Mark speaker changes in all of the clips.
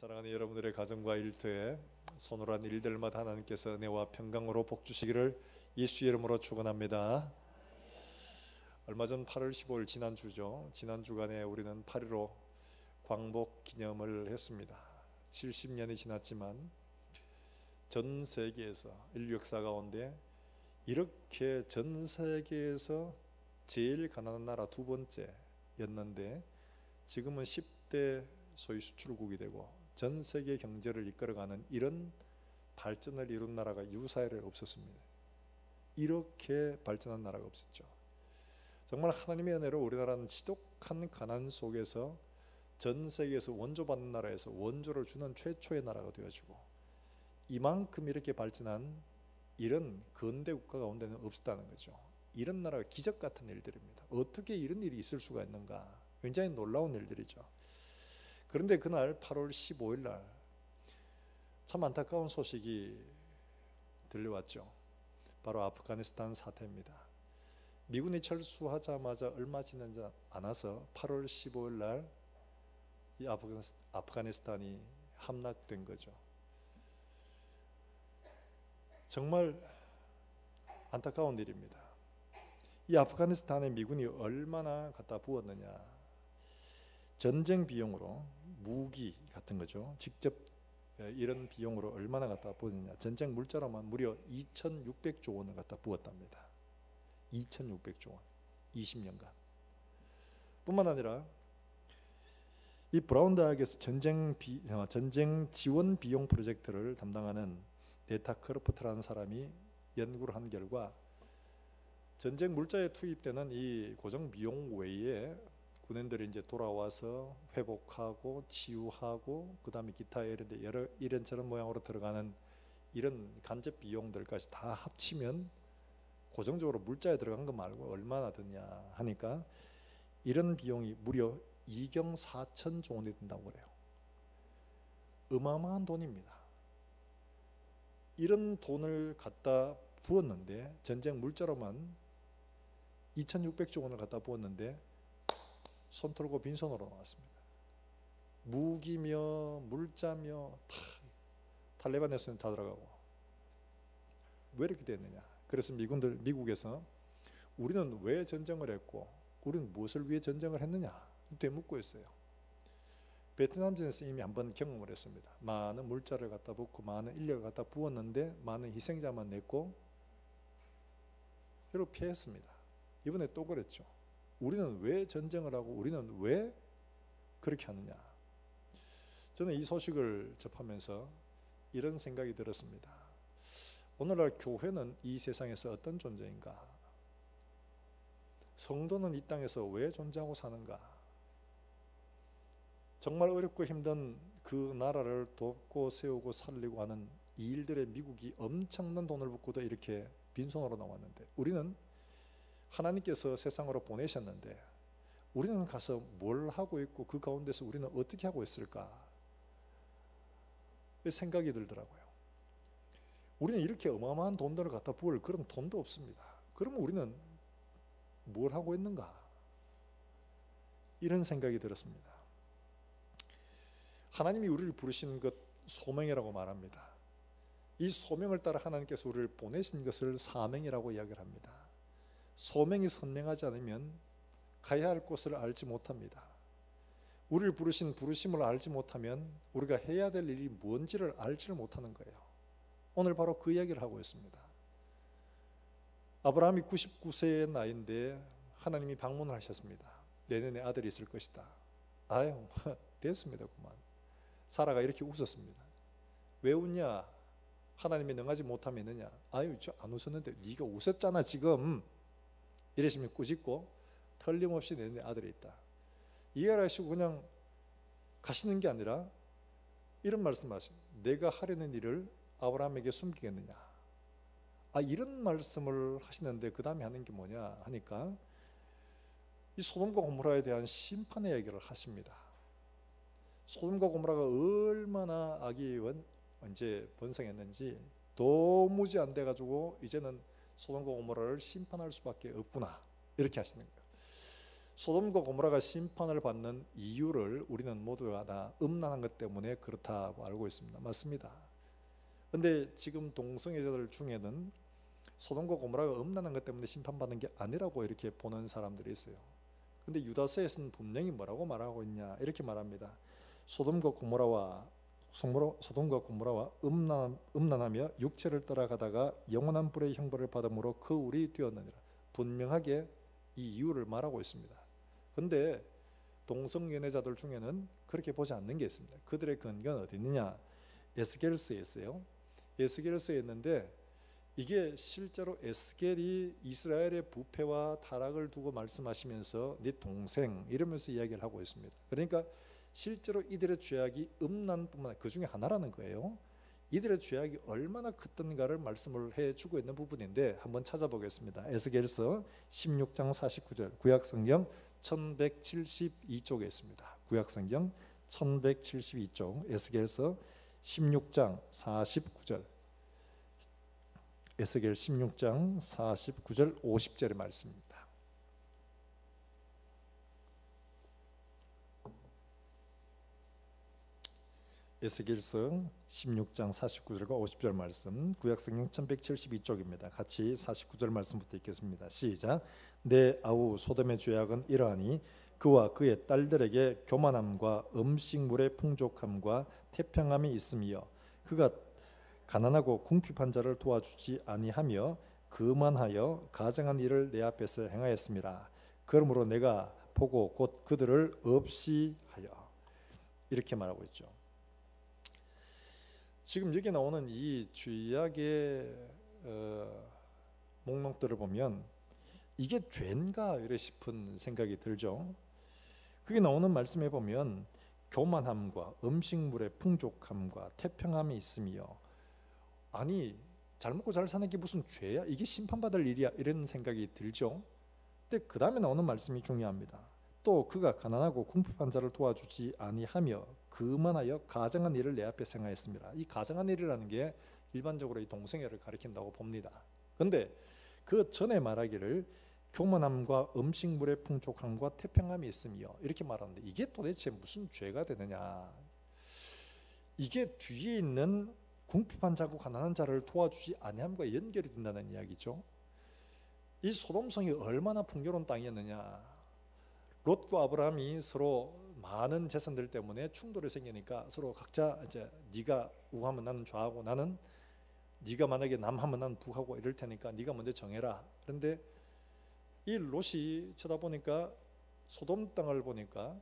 Speaker 1: 사랑하는 여러분들의 가정과 일터에 손으로한 일들마다 하나님께서 은혜와 평강으로 복 주시기를 예수 이름으로 축원합니다. 얼마 전 8월 15일 지난주죠. 지난 주간에 우리는 8.15 광복 기념을 했습니다. 70년이 지났지만 전 세계에서 인류 역사 가운데 이렇게 전 세계에서 제일 가난한 나라 두 번째였는데 지금은 10대 소위 수출국이 되고 전 세계 경제를 이끌어가는 이런 발전을 이룬 나라가 유사일에 없었습니다. 이렇게 발전한 나라가 없었죠. 정말 하나님의 은혜로 우리나라는 지독한 가난 속에서 전 세계에서 원조받는 나라에서 원조를 주는 최초의 나라가 되어지고 이만큼 이렇게 발전한 이런 근대 국가 가운데는 없었다는 거죠. 이런 나라가 기적 같은 일들입니다. 어떻게 이런 일이 있을 수가 있는가? 굉장히 놀라운 일들이죠. 그런데 그날 8월 15일 날 참 안타까운 소식이 들려왔죠. 바로 아프가니스탄 사태입니다. 미군이 철수하자마자 얼마 지나지 않아서 8월 15일 날 이 아프가니스탄이 함락된 거죠. 정말 안타까운 일입니다. 이 아프가니스탄에 미군이 얼마나 갖다 부었느냐. 전쟁 비용으로 무기 같은 거죠. 직접 이런 비용으로 얼마나 갖다 부었느냐. 전쟁 물자로만 무려 2,600조 원을 갖다 부었답니다. 2,600조 원. 20년간. 뿐만 아니라 이 브라운 대학에서 전쟁 지원 비용 프로젝트를 담당하는 네타 크로프트라는 사람이 연구를 한 결과 전쟁 물자에 투입되는 이 고정 비용 외에 군인들이 이제 돌아와서 회복하고 치유하고 그 다음에 기타 여러 이런저런 모양으로 들어가는 이런 간접 비용들까지 다 합치면 고정적으로 물자에 들어간 거 말고 얼마나 드냐 하니까 이런 비용이 무려 2경 4천조 원이 든다고 그래요. 어마어마한 돈입니다. 이런 돈을 갖다 부었는데 전쟁 물자로만 2,600조 원을 갖다 부었는데 손 털고 빈손으로 나왔습니다. 무기며 물자며 다 탈레반의 손에 다 들어가고. 왜 이렇게 됐느냐. 그래서 미국에서 우리는 왜 전쟁을 했고 우리는 무엇을 위해 전쟁을 했느냐 되묻고 있어요. 베트남전에서 이미 한번 경험을 했습니다. 많은 물자를 갖다 붓고 많은 인력을 갖다 부었는데 많은 희생자만 냈고 여러 피했습니다. 이번에 또 그랬죠. 우리는 왜 전쟁을 하고 우리는 왜 그렇게 하느냐. 저는 이 소식을 접하면서 이런 생각이 들었습니다. 오늘날 교회는 이 세상에서 어떤 존재인가? 성도는 이 땅에서 왜 존재하고 사는가? 정말 어렵고 힘든 그 나라를 돕고 세우고 살리고 하는 이 일들의 미국이 엄청난 돈을 붓고도 이렇게 빈손으로 나왔는데 우리는 하나님께서 세상으로 보내셨는데 우리는 가서 뭘 하고 있고 그 가운데서 우리는 어떻게 하고 있을까 생각이 들더라고요. 우리는 이렇게 어마어마한 돈들을 갖다 부을 그런 돈도 없습니다. 그러면 우리는 뭘 하고 있는가 이런 생각이 들었습니다. 하나님이 우리를 부르신 것 소명이라고 말합니다. 이 소명을 따라 하나님께서 우리를 보내신 것을 사명이라고 이야기를 합니다. 소명이 선명하지 않으면 가야 할 곳을 알지 못합니다. 우리를 부르신 부르심을 알지 못하면 우리가 해야 될 일이 뭔지를 알지를 못하는 거예요. 오늘 바로 그 이야기를 하고 있습니다. 아브라함이 99세의 나이인데 하나님이 방문을 하셨습니다. 내년에 아들이 있을 것이다. 아유 됐습니다. 그만. 사라가 이렇게 웃었습니다. 왜 웃냐? 하나님이 능하지 못함이 있느냐? 아유 저 안 웃었는데 네가 웃었잖아 지금. 이러시면 꾸짖고 틀림없이 내년에 아들이 있다. 이해를 하시고 그냥 가시는 게 아니라 이런 말씀하십니다. 내가 하려는 일을 아브라함에게 숨기겠느냐? 이런 말씀을 하시는데 그 다음에 하는 게 뭐냐 하니까 이 소돔과 고모라에 대한 심판의 얘기를 하십니다. 소돔과 고모라가 얼마나 악이 언제 번성했는지 도무지 안 돼가지고 이제는 소돔과 고모라를 심판할 수밖에 없구나 이렇게 하시는 거예요. 소돔과 고모라가 심판을 받는 이유를 우리는 모두가 다 음란한 것 때문에 그렇다고 알고 있습니다. 맞습니다. 근데 지금 동성애자들 중에는 소돔과 고모라가 음란한 것 때문에 심판받는 게 아니라고 이렇게 보는 사람들이 있어요. 근데 유다서에서는 분명히 뭐라고 말하고 있냐, 이렇게 말합니다. 소돔과 고모라와 음란하며 육체를 따라가다가 영원한 불의 형벌을 받음으로 그 울이 되었느니라. 분명하게 이 이유를 말하고 있습니다. 근데 동성연애자들 중에는 그렇게 보지 않는 게 있습니다. 그들의 근거는 어디 있느냐? 에스겔서에 있어요. 에스겔서에 있는데 이게 실제로 에스겔이 이스라엘의 부패와 타락을 두고 말씀하시면서 네 동생 이러면서 이야기를 하고 있습니다. 그러니까 실제로 이들의 죄악이 음란뿐만 아니라 그 중에 하나라는 거예요. 이들의 죄악이 얼마나 컸던가를 말씀을 해주고 있는 부분인데 한번 찾아보겠습니다. 에스겔서 16장 49절 구약성경 1172쪽에 있습니다. 구약성경 1172쪽 에스겔서 16장 49절 에스겔 16장 49절 50절의 말씀입니다. 에스겔서 16장 49절과 50절 말씀 구약성경 1172쪽입니다. 같이 49절 말씀부터 읽겠습니다. 시작. 내 아우 소돔의 죄악은 이러하니 그와 그의 딸들에게 교만함과 음식물의 풍족함과 태평함이 있으며 그가 가난하고 궁핍한 자를 도와주지 아니하며 그만하여 가증한 일을 내 앞에서 행하였습니다. 그러므로 내가 보고 곧 그들을 없이 하여. 이렇게 말하고 있죠. 지금 여기 나오는 이 죄악의 목록들을 보면 이게 죄인가 이래 싶은 생각이 들죠. 그게 나오는 말씀에 보면 교만함과 음식물의 풍족함과 태평함이 있으며, 아니 잘 먹고 잘 사는 게 무슨 죄야? 이게 심판받을 일이야? 이런 생각이 들죠. 근데 그 다음에 나오는 말씀이 중요합니다. 또 그가 가난하고 궁핍한 자를 도와주지 아니하며 그만하여 가증한 일을 내 앞에 행하였습니다. 이 가증한 일이라는 게 일반적으로 이 동성애를 가리킨다고 봅니다. 근데 그 전에 말하기를 교만함과 음식물의 풍족함과 태평함이 있으며 이렇게 말하는데 이게 도대체 무슨 죄가 되느냐? 이게 뒤에 있는 궁핍한 자고 가난한 자를 도와주지 아니함과 연결이 된다는 이야기죠. 이 소돔성이 얼마나 풍요로운 땅이었느냐? 롯과 아브라함이 서로 많은 재산들 때문에 충돌이 생기니까 서로 각자 이제 네가 우하면 나는 좌하고 나는 네가 만약에 남하면 나는 북하고 이럴 테니까 네가 먼저 정해라. 그런데 이 롯이 쳐다보니까 소돔 땅을 보니까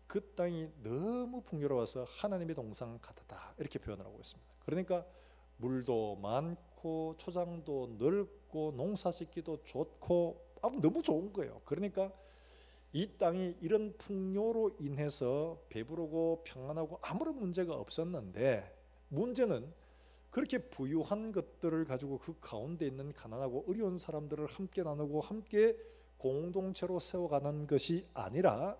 Speaker 1: 그 땅이 너무 풍요로워서 하나님의 동상 같았다 이렇게 표현을 하고 있습니다. 그러니까 물도 많고 초장도 넓고 농사짓기도 좋고 너무 좋은 거예요. 그러니까 이 땅이 이런 풍요로 인해서 배부르고 평안하고 아무런 문제가 없었는데, 문제는 그렇게 부유한 것들을 가지고 그 가운데 있는 가난하고 어려운 사람들을 함께 나누고 함께 공동체로 세워가는 것이 아니라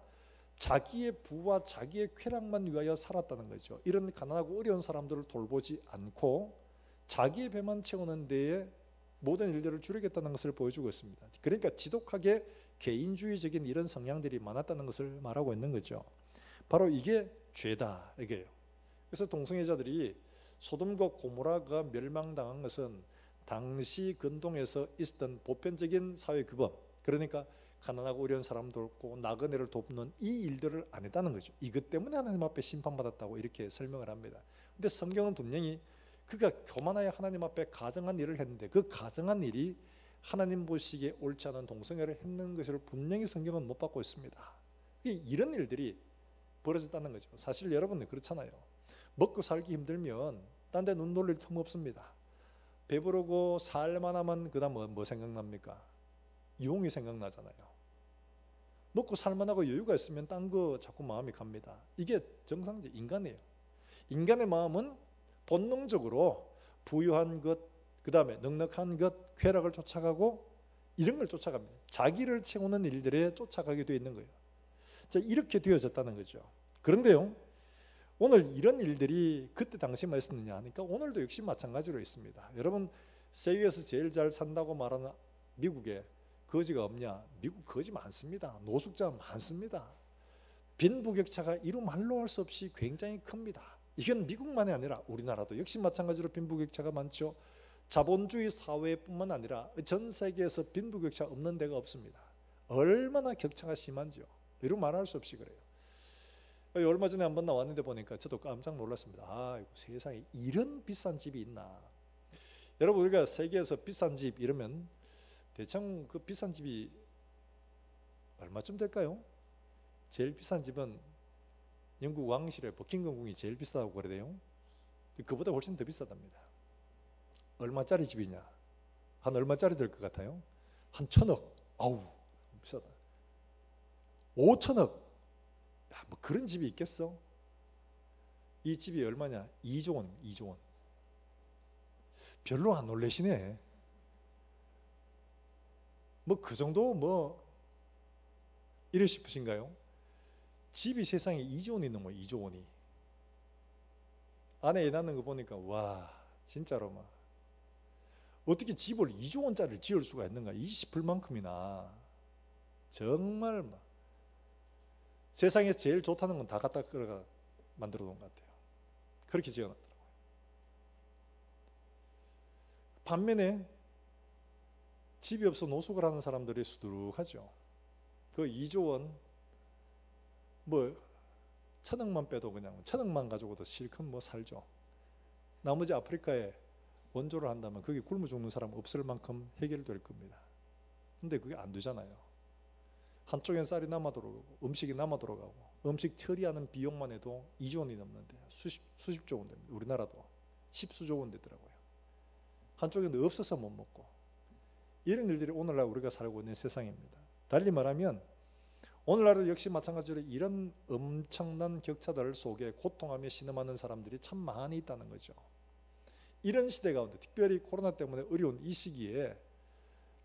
Speaker 1: 자기의 부와 자기의 쾌락만 위하여 살았다는 거죠. 이런 가난하고 어려운 사람들을 돌보지 않고 자기의 배만 채우는 데에 모든 일들을 줄이겠다는 것을 보여주고 있습니다. 그러니까 지독하게 개인주의적인 이런 성향들이 많았다는 것을 말하고 있는 거죠. 바로 이게 죄다 이게요. 그래서 동성애자들이 소돔과 고모라가 멸망당한 것은 당시 근동에서 있었던 보편적인 사회 규범, 그러니까 가난하고 어려운 사람 돕고 나그네를 돕는 이 일들을 안 했다는 거죠. 이것 때문에 하나님 앞에 심판받았다고 이렇게 설명을 합니다. 근데 성경은 분명히 그가 교만하여 하나님 앞에 가증한 일을 했는데 그 가증한 일이 하나님 보시기에 옳지 않은 동성애를 했는 것을 분명히 성경은 못 받고 있습니다. 이런 일들이 벌어졌다는 거죠. 사실 여러분들 그렇잖아요. 먹고 살기 힘들면 딴 데 눈 돌릴 틈 없습니다. 배부르고 살만하면 그 다음 뭐 생각납니까? 유흥이 생각나잖아요. 먹고 살만하고 여유가 있으면 딴 거 자꾸 마음이 갑니다. 이게 정상적 인간이에요. 인간의 마음은 본능적으로 부유한 것, 그 다음에 넉넉한 것, 쾌락을 쫓아가고 이런 걸 쫓아갑니다. 자기를 채우는 일들에 쫓아가게 되어 있는 거예요. 자, 이렇게 되어졌다는 거죠. 그런데요, 오늘 이런 일들이 그때 당시만 있었느냐 하니까 오늘도 역시 마찬가지로 있습니다. 여러분, 세계에서 제일 잘 산다고 말하는 미국에 거지가 없냐? 미국 거지 많습니다. 노숙자 많습니다. 빈부격차가 이루 말로 할 수 없이 굉장히 큽니다. 이건 미국만이 아니라 우리나라도 역시 마찬가지로 빈부격차가 많죠. 자본주의 사회뿐만 아니라 전 세계에서 빈부격차 없는 데가 없습니다. 얼마나 격차가 심한지요. 이루 말할 수 없이 그래요. 얼마 전에 한번 나왔는데 보니까 저도 깜짝 놀랐습니다. 아이고, 세상에 이런 비싼 집이 있나. 여러분, 우리가 세계에서 비싼 집 이러면 대충 그 비싼 집이 얼마쯤 될까요? 제일 비싼 집은 영국 왕실의 버킹엄궁이 제일 비싸다고 그래요. 그보다 훨씬 더 비싸답니다. 얼마짜리 집이냐? 한 얼마짜리 될 것 같아요? 한 1,000억. 아우, 비싸다. 5,000억. 야, 뭐 그런 집이 있겠어? 이 집이 얼마냐? 2조 원. 2조 원. 별로 안 놀라시네. 뭐 그 정도 뭐 이래 싶으신가요? 집이 세상에 2조 원이 넘어요. 2조 원이. 안에 애 낳는 거 보니까 와, 진짜로 막 어떻게 집을 2조 원짜리를 지을 수가 있는가 싶을 만큼이나 정말 막 세상에 제일 좋다는 건 다 갖다 끌어가 만들어 놓은 것 같아요. 그렇게 지어놨더라고요. 반면에 집이 없어 노숙을 하는 사람들이 수두룩하죠. 그 2조 원 뭐 1,000억만 빼도 그냥 1,000억만 가지고도 실컷 뭐 살죠. 나머지 아프리카에 원조를 한다면 거기 굶어 죽는 사람 없을 만큼 해결될 겁니다. 근데 그게 안 되잖아요. 한쪽엔 쌀이 남아 들어가고 음식이 남아 들어가고 음식 처리하는 비용만 해도 2조 원이 넘는데 수십조 원 됩니다. 우리나라도 10수조 원 되더라고요. 한쪽에는 없어서 못 먹고 이런 일들이 오늘날 우리가 살고 있는 세상입니다. 달리 말하면 오늘날도 역시 마찬가지로 이런 엄청난 격차들 속에 고통하며 신음하는 사람들이 참 많이 있다는 거죠. 이런 시대 가운데 특별히 코로나 때문에 어려운 이 시기에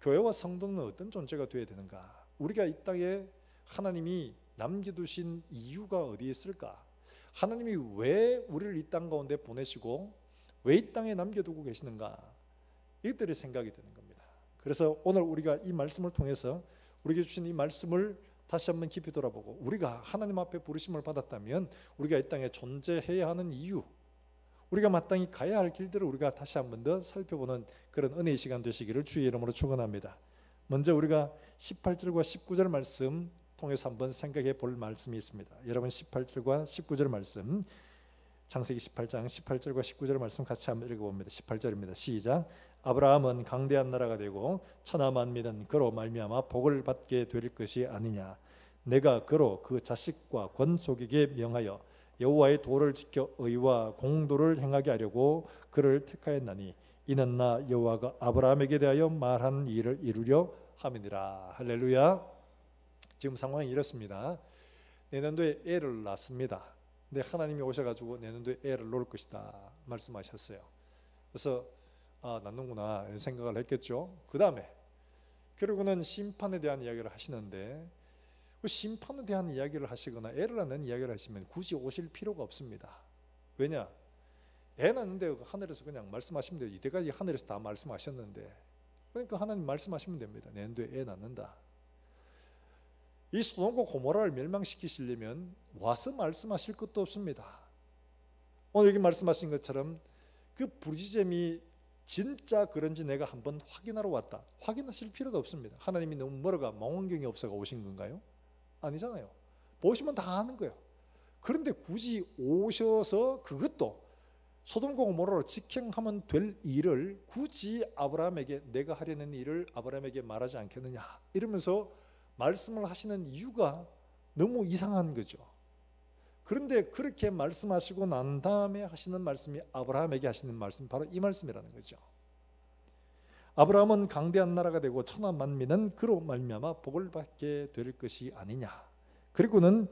Speaker 1: 교회와 성도는 어떤 존재가 되어야 되는가? 우리가 이 땅에 하나님이 남겨두신 이유가 어디에 있을까? 하나님이 왜 우리를 이 땅 가운데 보내시고 왜 이 땅에 남겨두고 계시는가? 이것들이 생각이 되는 겁니다. 그래서 오늘 우리가 이 말씀을 통해서 우리에게 주신 이 말씀을 다시 한번 깊이 돌아보고 우리가 하나님 앞에 부르심을 받았다면 우리가 이 땅에 존재해야 하는 이유, 우리가 마땅히 가야 할 길들을 우리가 다시 한번 더 살펴보는 그런 은혜의 시간 되시기를 주의 이름으로 축원합니다. 먼저 우리가 18절과 19절 말씀 통해서 한번 생각해 볼 말씀이 있습니다. 여러분 18절과 19절 말씀, 창세기 18장 18절과 19절 말씀 같이 한번 읽어봅니다. 18절입니다. 시작. 아브라함은 강대한 나라가 되고 천하 만민은 그로 말미암아 복을 받게 될 것이 아니냐. 내가 그로 그 자식과 권속에게 명하여 여호와의 도를 지켜 의와 공도를 행하게 하려고 그를 택하였나니 이는 나 여호와가 아브라함에게 대하여 말한 일을 이루려 함이니라. 할렐루야. 지금 상황이 이렇습니다. 내년도에 애를 낳습니다. 근데 하나님이 오셔가지고 내년도에 애를 놓을 것이다 말씀하셨어요. 그래서 낳는구나 이런 생각을 했겠죠. 그 다음에 결국은 심판에 대한 이야기를 하시는데 그 심판에 대한 이야기를 하시거나 애를 낳는 이야기를 하시면 굳이 오실 필요가 없습니다. 왜냐? 애 낳는데 하늘에서 그냥 말씀하시면 돼요. 이때까지 하늘에서 다 말씀하셨는데, 그러니까 하나님 말씀하시면 됩니다. 내년도에 애 낳는다. 이 소돔과 고모라를 멸망시키시려면 와서 말씀하실 것도 없습니다. 오늘 여기 말씀하신 것처럼 그 부르짖음이 진짜 그런지 내가 한번 확인하러 왔다. 확인하실 필요도 없습니다. 하나님이 너무 멀어가 망원경이 없어가 오신 건가요? 아니잖아요. 보시면 다 아는 거예요. 그런데 굳이 오셔서 그것도 소돔과 고모라로 직행하면 될 일을 굳이 아브라함에게 내가 하려는 일을 아브라함에게 말하지 않겠느냐 이러면서 말씀을 하시는 이유가 너무 이상한 거죠. 그런데 그렇게 말씀하시고 난 다음에 하시는 말씀이 아브라함에게 하시는 말씀이 바로 이 말씀이라는 거죠. 아브라함은 강대한 나라가 되고 천하 만민은 그로 말미암아 복을 받게 될 것이 아니냐. 그리고는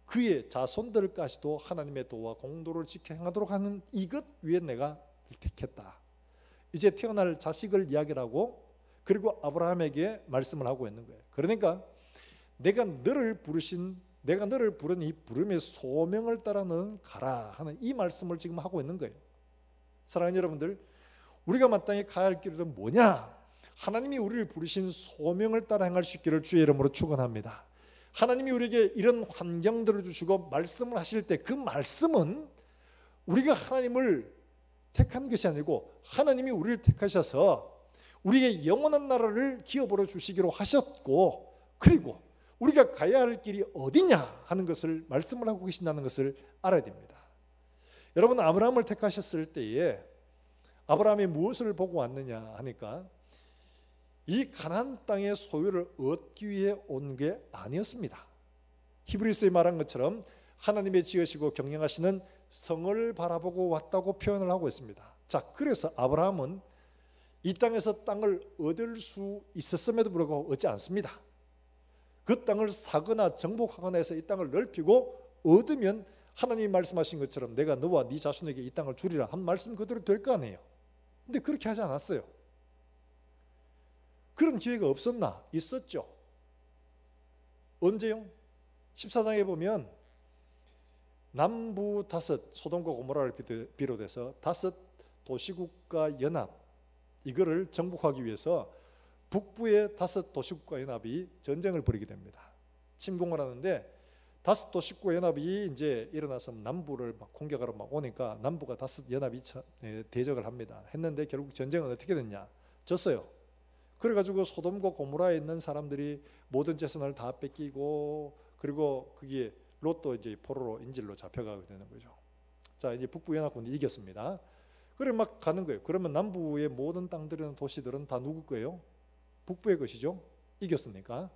Speaker 1: 그의 자손들까지도 하나님의 도와 공도를 지켜 행하도록 하는 이것 위에 내가 택했다. 이제 태어날 자식을 이야기를 하고 그리고 아브라함에게 말씀을 하고 있는 거예요. 그러니까 내가 너를 부른 이 부름의 소명을 따라 너는 가라 하는 이 말씀을 지금 하고 있는 거예요. 사랑하는 여러분들, 우리가 마땅히 가야 할 길은 뭐냐? 하나님이 우리를 부르신 소명을 따라 행할 수 있기를 주의 이름으로 축원합니다. 하나님이 우리에게 이런 환경들을 주시고 말씀을 하실 때 그 말씀은 우리가 하나님을 택한 것이 아니고 하나님이 우리를 택하셔서 우리에게 영원한 나라를 기업으로 주시기로 하셨고, 그리고 우리가 가야 할 길이 어디냐 하는 것을 말씀을 하고 계신다는 것을 알아야 됩니다. 여러분, 아브라함을 택하셨을 때에 아브라함이 무엇을 보고 왔느냐 하니까 이 가나안 땅의 소유를 얻기 위해 온 게 아니었습니다. 히브리서에 말한 것처럼 하나님의 지으시고 경영하시는 성을 바라보고 왔다고 표현을 하고 있습니다. 자, 그래서 아브라함은 이 땅에서 땅을 얻을 수 있었음에도 불구하고 얻지 않습니다. 그 땅을 사거나 정복하거나 해서 이 땅을 넓히고 얻으면 하나님이 말씀하신 것처럼 내가 너와 네 자손에게 이 땅을 주리라 한 말씀 그대로 될 거 아니에요. 근데 그렇게 하지 않았어요. 그런 기회가 없었나? 있었죠. 언제요? 14장에 보면 남부 다섯, 소돔과 고모라를 비롯해서 다섯 도시국가 연합, 이거를 정복하기 위해서 북부의 다섯 도시국가 연합이 전쟁을 벌이게 됩니다. 침공을 하는데 다섯 도시국가 연합이 이제 일어나서 남부를 막 공격하러 막 오니까 남부가 다섯 연합이 대적을 합니다. 했는데 결국 전쟁은 어떻게 됐냐? 졌어요. 그래가지고 소돔과 고모라에 있는 사람들이 모든 재산을 다 뺏기고, 그리고 그게 롯도 이제 포로로 인질로 잡혀가게 되는 거죠. 자, 이제 북부 연합군이 이겼습니다. 그래 막 가는 거예요. 그러면 남부의 모든 땅들이나 도시들은 다 누구 거예요? 북부의 것이죠. 이겼으니까.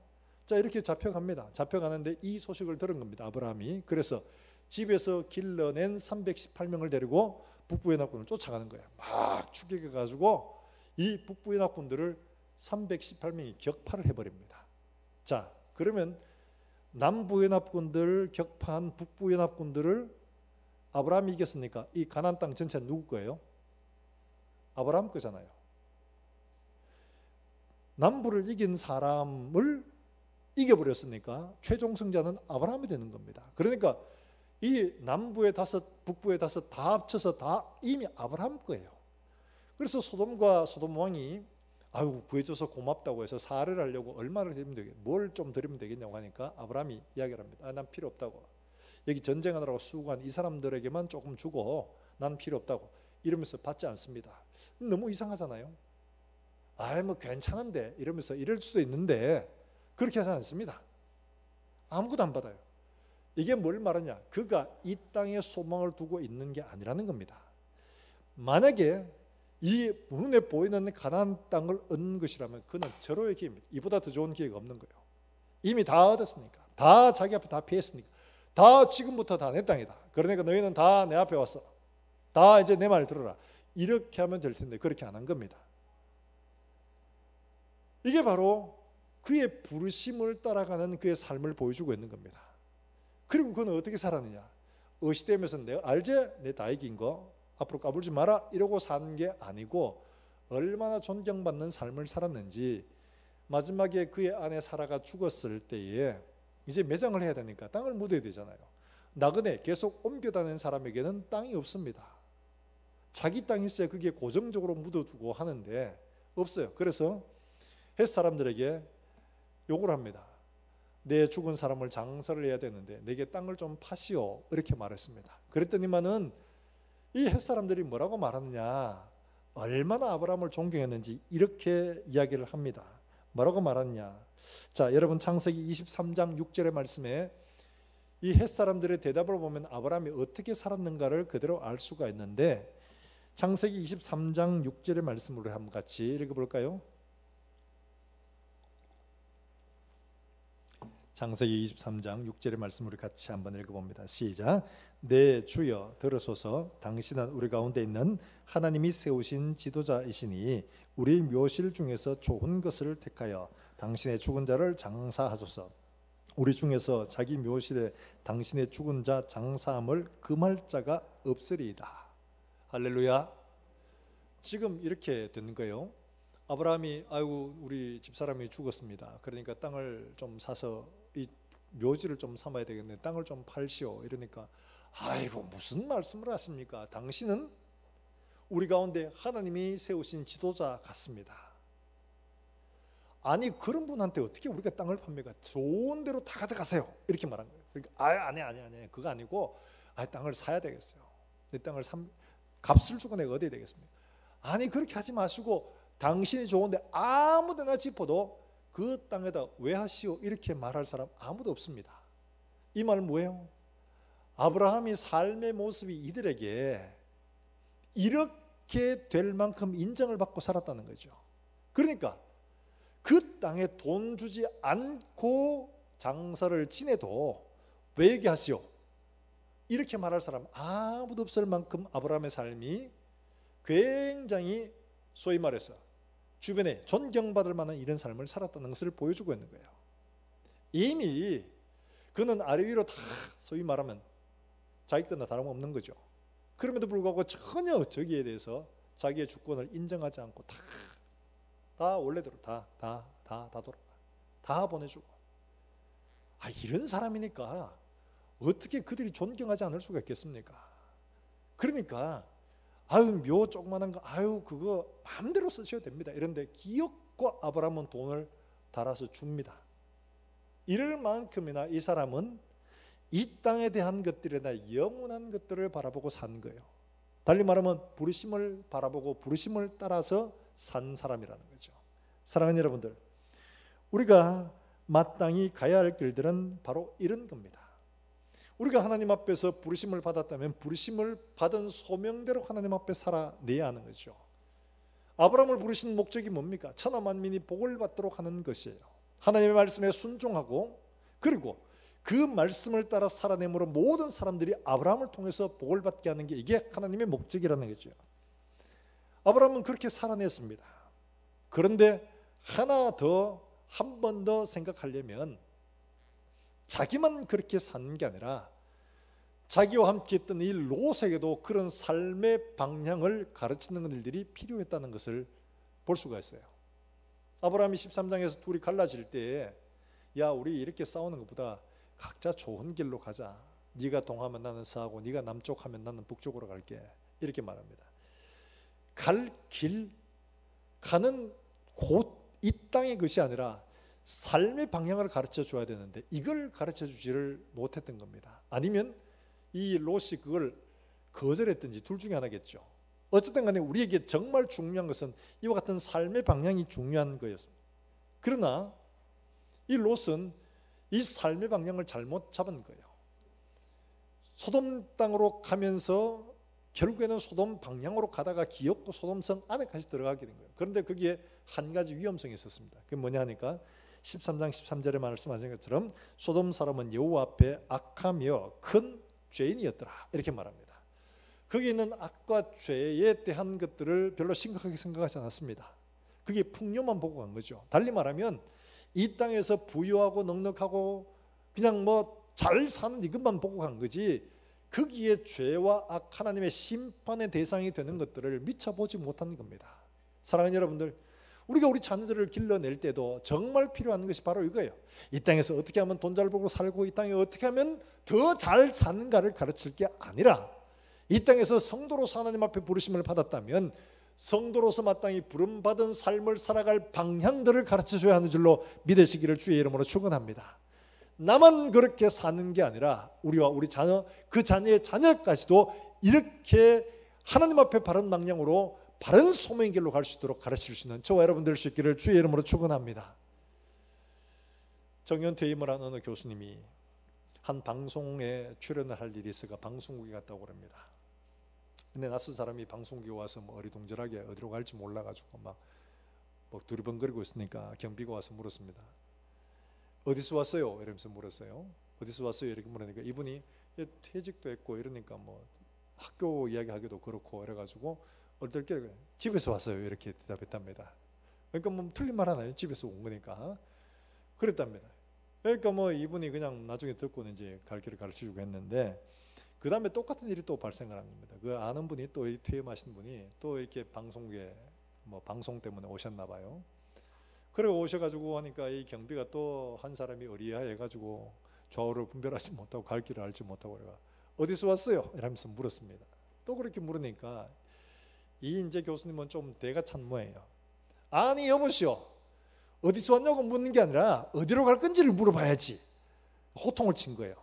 Speaker 1: 자, 이렇게 잡혀갑니다. 잡혀가는데 이 소식을 들은 겁니다, 아브라함이. 그래서 집에서 길러낸 318명을 데리고 북부 연합군을 쫓아가는 거예요. 막 추격해가지고 이 북부 연합군들을 318명이 격파를 해버립니다. 자, 그러면 남부 연합군들 격파한 북부 연합군들을 아브라함이 이겼으니까 이 가나안 땅 전체는 누구 거예요? 아브라함 거잖아요. 남부를 이긴 사람을 이겨버렸으니까 최종 승자는 아브라함이 되는 겁니다. 그러니까 이 남부의 다섯, 북부의 다섯 다 합쳐서 다 이미 아브라함 거예요. 그래서 소돔과 소돔 왕이 아유 구해줘서 고맙다고 해서 사례를 하려고 얼마를 드리면 되겠냐, 뭘 좀 드리면 되겠냐고 하니까 아브라함이 이야기를 합니다. 아, 난 필요 없다고. 여기 전쟁하느라고 수고한 이 사람들에게만 조금 주고 난 필요 없다고 이러면서 받지 않습니다. 너무 이상하잖아요. 아이 뭐 괜찮은데 이러면서 이럴 수도 있는데 그렇게 하지 않습니다. 아무것도 안 받아요. 이게 뭘 말하냐? 그가 이 땅에 소망을 두고 있는 게 아니라는 겁니다. 만약에 이 눈에 보이는 가나안 땅을 얻는 것이라면 그는 절호의 기회입니다. 이보다 더 좋은 기회가 없는 거예요. 이미 다 얻었으니까, 다 자기 앞에 다 피했으니까, 다 지금부터 다 내 땅이다. 그러니까 너희는 다 내 앞에 왔어. 다 이제 내 말 들어라. 이렇게 하면 될 텐데 그렇게 안 한 겁니다. 이게 바로 그의 부르심을 따라가는 그의 삶을 보여주고 있는 겁니다. 그리고 그는 어떻게 살았느냐? 어시되면서 내가 알지? 내 다 이긴 거 앞으로 까불지 마라 이러고 산 게 아니고 얼마나 존경받는 삶을 살았는지, 마지막에 그의 아내 사라가 죽었을 때에 이제 매장을 해야 되니까 땅을 묻어야 되잖아요. 나그네 계속 옮겨 다니는 사람에게는 땅이 없습니다. 자기 땅이 있어야 그게 고정적으로 묻어두고 하는데 없어요. 그래서 헷 사람들에게 욕을 합니다. 내 죽은 사람을 장사를 해야 되는데 내게 땅을 좀 파시오 이렇게 말했습니다. 그랬더니만은 이 헷 사람들이 뭐라고 말하느냐, 얼마나 아브라함을 존경했는지 이렇게 이야기를 합니다. 뭐라고 말하느냐? 자, 여러분 창세기 23장 6절의 말씀에 이 헷 사람들의 대답을 보면 아브라함이 어떻게 살았는가를 그대로 알 수가 있는데, 창세기 23장 6절의 말씀으로 한번 같이 읽어볼까요? 창세기 23장 6절의 말씀으로 같이 한번 읽어봅니다. 시작. 내 주여 들으소서. 당신은 우리 가운데 있는 하나님이 세우신 지도자이시니 우리 묘실 중에서 좋은 것을 택하여 당신의 죽은 자를 장사하소서. 우리 중에서 자기 묘실에 당신의 죽은 자 장사함을 금할 자가 없으리이다. 할렐루야. 지금 이렇게 되는 거예요. 아브라함이 아이고 우리 집사람이 죽었습니다. 그러니까 땅을 좀 사서 이 묘지를 좀 삼아야 되겠네. 땅을 좀 팔시오. 이러니까 아이고 무슨 말씀을 하십니까? 당신은 우리 가운데 하나님이 세우신 지도자 같습니다. 아니 그런 분한테 어떻게 우리가 땅을 판매가 좋은 대로 다 가져가세요 이렇게 말한 거예요. 그러니까 아니 그거 아니고 땅을 사야 되겠어요. 내 땅을 값을 주고 내가 얻어야 되겠습니까? 아니 그렇게 하지 마시고 당신이 좋은데 아무 데나 짚어도 그 땅에다 왜 하시오 이렇게 말할 사람 아무도 없습니다. 이 말은 뭐예요? 아브라함이 삶의 모습이 이들에게 이렇게 될 만큼 인정을 받고 살았다는 거죠. 그러니까 그 땅에 돈 주지 않고 장사를 지내도 왜 얘기하시오? 이렇게 말할 사람 아무도 없을 만큼 아브라함의 삶이 굉장히 소위 말해서 주변에 존경받을 만한 이런 삶을 살았다는 것을 보여주고 있는 거예요. 이미 그는 아래 위로 다 소위 말하면 자기 거나 다름없는 거죠. 그럼에도 불구하고 전혀 저기에 대해서 자기의 주권을 인정하지 않고 다 원래대로 다 돌아가. 다 보내주고. 이런 사람이니까 어떻게 그들이 존경하지 않을 수가 있겠습니까? 그러니까 묘 조그만한 거 그거 마음대로 쓰셔도 됩니다. 이런데 기업과 아브라함은 돈을 달아서 줍니다. 이럴 만큼이나 이 사람은 이 땅에 대한 것들이나 영원한 것들을 바라보고 산 거예요. 달리 말하면 부르심을 바라보고 부르심을 따라서 산 사람이라는 거죠. 사랑하는 여러분들, 우리가 마땅히 가야 할 길들은 바로 이런 겁니다. 우리가 하나님 앞에서 부르심을 받았다면 부르심을 받은 소명대로 하나님 앞에 살아내야 하는 거죠. 아브라함을 부르신 목적이 뭡니까? 천하 만민이 복을 받도록 하는 것이에요. 하나님의 말씀에 순종하고 그리고 그 말씀을 따라 살아내므로 모든 사람들이 아브라함을 통해서 복을 받게 하는 게 이게 하나님의 목적이라는 거죠. 아브라함은 그렇게 살아냈습니다. 그런데 하나 더, 한 번 더 생각하려면 자기만 그렇게 사는 게 아니라 자기와 함께 했던 이 롯에게도 그런 삶의 방향을 가르치는 일들이 필요했다는 것을 볼 수가 있어요. 아브라함이 13장에서 둘이 갈라질 때 우리 이렇게 싸우는 것보다 각자 좋은 길로 가자. 네가 동하면 나는 서하고 네가 남쪽 하면 나는 북쪽으로 갈게. 이렇게 말합니다. 갈 길, 가는 곳, 이 땅의 것이 아니라 삶의 방향을 가르쳐 줘야 되는데 이걸 가르쳐 주지를 못했던 겁니다. 아니면 이 롯이 그걸 거절했든지 둘 중에 하나겠죠. 어쨌든 간에 우리에게 정말 중요한 것은 이와 같은 삶의 방향이 중요한 거였습니다. 그러나 이 롯은 이 삶의 방향을 잘못 잡은 거예요. 소돔 땅으로 가면서 결국에는 소돔 방향으로 가다가 기어코 소돔성 안에까지 들어가게 된 거예요. 그런데 거기에 한 가지 위험성이 있었습니다. 그게 뭐냐 하니까 13장 13절에 말씀하신 것처럼 소돔 사람은 여호와 앞에 악하며 큰 죄인이었더라 이렇게 말합니다. 거기 있는 악과 죄에 대한 것들을 별로 심각하게 생각하지 않았습니다. 그게 풍요만 보고 간 거죠. 달리 말하면 이 땅에서 부유하고 넉넉하고 그냥 잘 사는 이것만 보고 간 거지 거기에 죄와 악, 하나님의 심판의 대상이 되는 것들을 미처 보지 못한 겁니다. 사랑하는 여러분들, 우리가 우리 자녀들을 길러낼 때도 정말 필요한 것이 바로 이거예요. 이 땅에서 어떻게 하면 돈 잘 벌고 살고 이 땅에 어떻게 하면 더 잘 사는가를 가르칠 게 아니라 이 땅에서 성도로서 하나님 앞에 부르심을 받았다면 성도로서 마땅히 부름받은 삶을 살아갈 방향들을 가르쳐줘야 하는 줄로 믿으시기를 주의 이름으로 축원합니다. 나만 그렇게 사는 게 아니라 우리와 우리 자녀, 그 자녀의 자녀까지도 이렇게 하나님 앞에 바른 방향으로 바른 소명의 길로 갈 수 있도록 가르칠 수 있는 저와 여러분 될 수 있기를 주의 이름으로 축원합니다. 정년 퇴임을 한 어느 교수님이 한 방송에 출연을 할 일이 있어가 방송국에 갔다고 그럽니다. 근데 낯선 사람이 방송국에 와서 어리둥절하게 어디로 갈지 몰라가지고 막 두리번거리고 있으니까 경비가 와서 물었습니다. 어디서 왔어요? 이러면서 물었어요. 어디서 왔어요? 이렇게 물으니까 이분이 퇴직도 했고 이러니까 학교 이야기하기도 그렇고 이래가지고 얼떨결에 집에서 왔어요 이렇게 대답했답니다. 그러니까 틀린 말 하나요? 집에서 온 거니까 그랬답니다. 그러니까 이분이 그냥 나중에 듣고는 이제 갈 길을 가르쳐주고 했는데 그 다음에 똑같은 일이 또 발생을 한 겁니다. 그 아는 분이 또 퇴임하신 분이 또 이렇게 방송국에 방송 때문에 오셨나 봐요. 그리고 오셔가지고 하니까 이 경비가 또 한 사람이 의리해가지고 좌우를 분별하지 못하고 갈 길을 알지 못하고 그래가 어디서 왔어요? 이러면서 물었습니다. 또 그렇게 물으니까 이 이제 교수님은 좀 대가 찬 모양이에요. 아니 여보시오, 어디서 왔냐고 묻는 게 아니라 어디로 갈 건지를 물어봐야지. 호통을 친 거예요.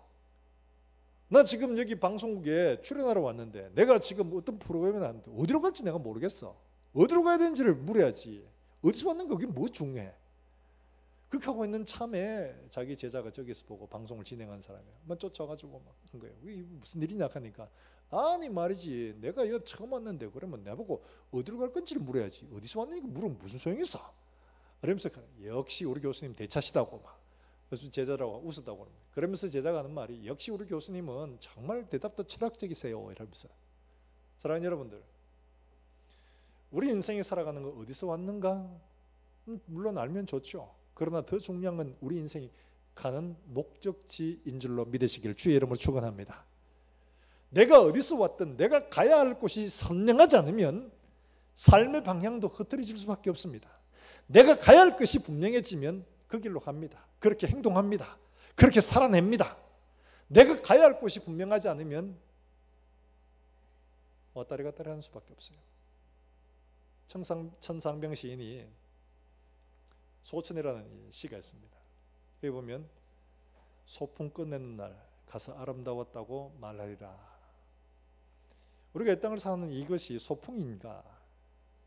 Speaker 1: 나 지금 여기 방송국에 출연하러 왔는데 내가 지금 어떤 프로그램에 나왔는데 어디로 갈지 내가 모르겠어. 어디로 가야 되는지를 물어야지. 어디서 왔는가 그게 뭐 중요해. 그렇게 하고 있는 참에 자기 제자가 저기서 보고 방송을 진행한 사람이야. 막 쫓아가지고 막 한 거예요. 이게 무슨 일이냐 하니까 아니 말이지 내가 여기 처음 왔는데 그러면 내보고 어디로 갈 건지를 물어야지. 어디서 왔는지 물으면 무슨 소용이 있어. 그러면서 역시 우리 교수님 대차시다고 막 그래서 제자라고 웃었다고 합니다. 그러면서 제자가 하는 말이 역시 우리 교수님은 정말 대답도 철학적이세요 이러면서. 사랑하는 여러분들, 우리 인생에 살아가는 거 어디서 왔는가? 물론 알면 좋죠. 그러나 더 중요한 건 우리 인생이 가는 목적지인 줄로 믿으시길 주의 이름으로 축원합니다. 내가 어디서 왔든 내가 가야 할 곳이 선명하지 않으면 삶의 방향도 흐트러질 수밖에 없습니다. 내가 가야 할 것이 분명해지면 그 길로 갑니다. 그렇게 행동합니다. 그렇게 살아냅니다. 내가 가야 할 곳이 분명하지 않으면 왔다리 갔다리 하는 수밖에 없어요. 천상병 시인이 소천이라는 시가 있습니다. 여기 보면 소풍 끝내는 날 가서 아름다웠다고 말하리라. 우리가 이 땅을 사는 이것이 소풍인가?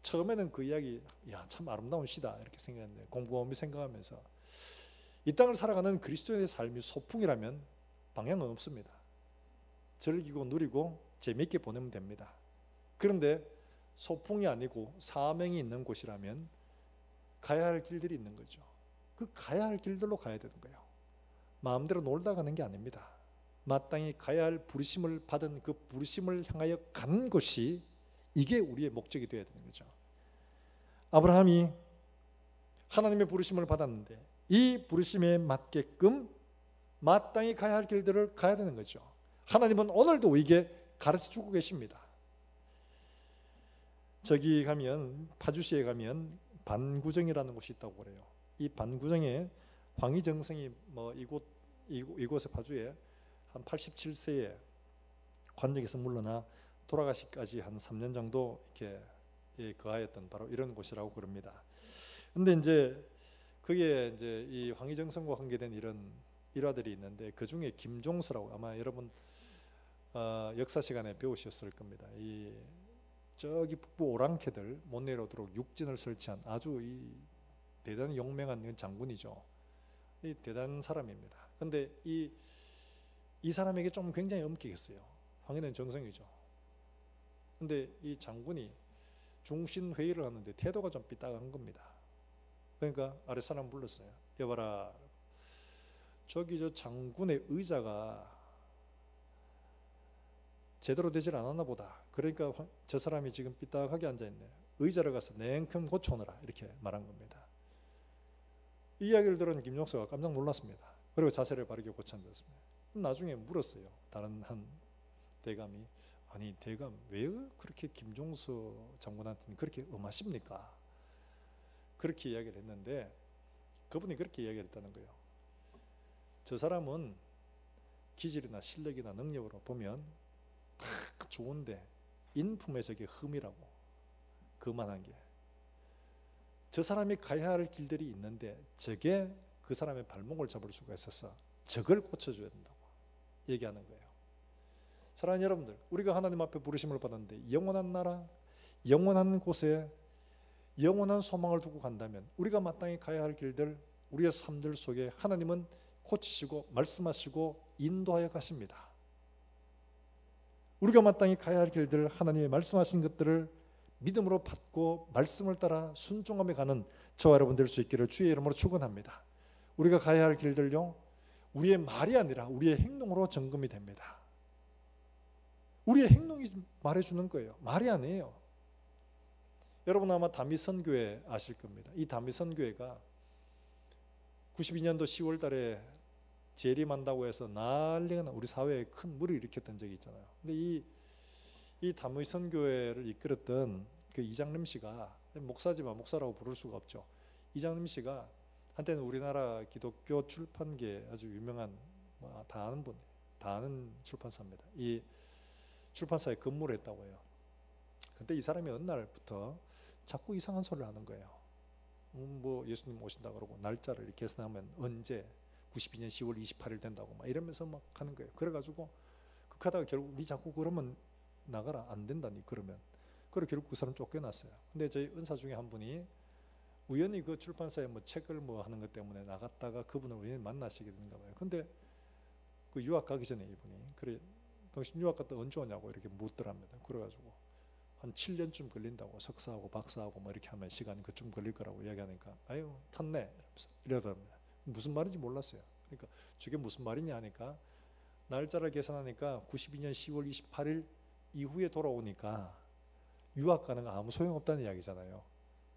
Speaker 1: 처음에는 그 이야기 참 아름다운 시다 이렇게 생각했는데 곰곰이 생각하면서 이 땅을 살아가는 그리스도인의 삶이 소풍이라면 방향은 없습니다. 즐기고 누리고 재미있게 보내면 됩니다. 그런데 소풍이 아니고 사명이 있는 곳이라면 가야 할 길들이 있는 거죠. 그 가야 할 길들로 가야 되는 거예요. 마음대로 놀다 가는 게 아닙니다. 마땅히 가야 할 부르심을 받은 그 부르심을 향하여 간 곳이 이게 우리의 목적이 되어야 되는 거죠. 아브라함이 하나님의 부르심을 받았는데 이 부르심에 맞게끔 마땅히 가야 할 길들을 가야 되는 거죠. 하나님은 오늘도 우리에게 가르쳐주고 계십니다. 저기 가면 파주시에 가면 반구정이라는 곳이 있다고 그래요. 이 반구정에 황희정성이 이곳의 파주에 한 87세에 관역에서 물러나 돌아가시기까지 한 3년 정도 이렇게 거하였던 바로 이런 곳이라고 그럽니다. 근데 이제 그게 이제 이 황희정성과 관계된 이런 일화들이 있는데 그 중에 김종서라고 아마 여러분 역사 시간에 배우셨을 겁니다. 이 저기 북부 오랑캐들 못 내려오도록 육진을 설치한 아주 이 대단히 용맹한 장군이죠. 이 대단한 사람입니다. 근데 이 사람에게 좀 굉장히 엄격했어요. 황희는 정성이죠. 근데 이 장군이 중신 회의를 하는데 태도가 좀 삐딱한 겁니다. 그러니까 아랫사람 불렀어요. 여봐라, 저기 저 장군의 의자가 제대로 되질 않았나 보다. 그러니까 저 사람이 지금 삐딱하게 앉아있네. 의자를 가서 냉큼 고쳐오너라 이렇게 말한 겁니다. 이 이야기를 들은 김종서가 깜짝 놀랐습니다. 그리고 자세를 바르게 고쳐앉았습니다. 나중에 물었어요. 다른 한 대감이 아니 대감 왜 그렇게 김종서 장군한테는 그렇게 엄하십니까? 그렇게 이야기를 했는데 그분이 그렇게 이야기를 했다는 거예요. 저 사람은 기질이나 실력이나 능력으로 보면 딱 좋은데 인품의 저게 흠이라고. 그만한 게. 저 사람이 가야 할 길들이 있는데 저게 그 사람의 발목을 잡을 수가 있어서 저걸 고쳐줘야 된다고 얘기하는 거예요. 사랑하는 여러분들, 우리가 하나님 앞에 부르심을 받았는데 영원한 나라, 영원한 곳에 영원한 소망을 두고 간다면 우리가 마땅히 가야 할 길들, 우리의 삶들 속에 하나님은 고치시고 말씀하시고 인도하여 가십니다. 우리가 마땅히 가야 할 길들, 하나님의 말씀하신 것들을 믿음으로 받고 말씀을 따라 순종하며 가는 저와 여러분 될 수 있기를 주의 이름으로 축원합니다. 우리가 가야 할 길들요, 우리의 말이 아니라 우리의 행동으로 점검이 됩니다. 우리의 행동이 말해주는 거예요. 말이 아니에요. 여러분 아마 다미선교회 아실 겁니다. 이 다미선교회가 92년도 10월 달에 재림한다고 해서 난리가 나 우리 사회에 큰 물을 일으켰던 적이 있잖아요. 근데 이 다미선교회를 이끌었던 그 이장림 씨가, 목사지만 목사라고 부를 수가 없죠. 이장림 씨가 한때는 우리나라 기독교 출판계에 아주 유명한, 다 아는 분, 다 아는 출판사입니다. 이 출판사에 근무를 했다고 해요. 근데 이 사람이 어느 날부터 자꾸 이상한 소리를 하는 거예요. 뭐 예수님 오신다 그러고 날짜를 이렇게 계산하면 언제 92년 10월 28일 된다고 막 이러면서 막 하는 거예요. 그래가지고 극하다가 결국 니 자꾸 그러면 나가라 안 된다니 그러면. 그래 결국 그 사람 쫓겨났어요. 근데 저희 은사 중에 한 분이 우연히 그 출판사에 뭐 책을 뭐 하는 것 때문에 나갔다가 그분을 우연히 만나시게 된가 봐요. 근데 그 유학 가기 전에 이분이 그래 당신 유학 갔다 언제 오냐고 이렇게 묻더랍니다. 그래가지고 한 7년쯤 걸린다고 석사하고 박사하고 뭐 이렇게 하면 시간이 그쯤 걸릴 거라고 이야기하니까 아유 탔네 이러면서 이러더랍니다. 무슨 말인지 몰랐어요. 그러니까 저게 무슨 말이냐 하니까 날짜를 계산하니까 92년 10월 28일 이후에 돌아오니까 유학 가는 거 아무 소용없다는 이야기잖아요.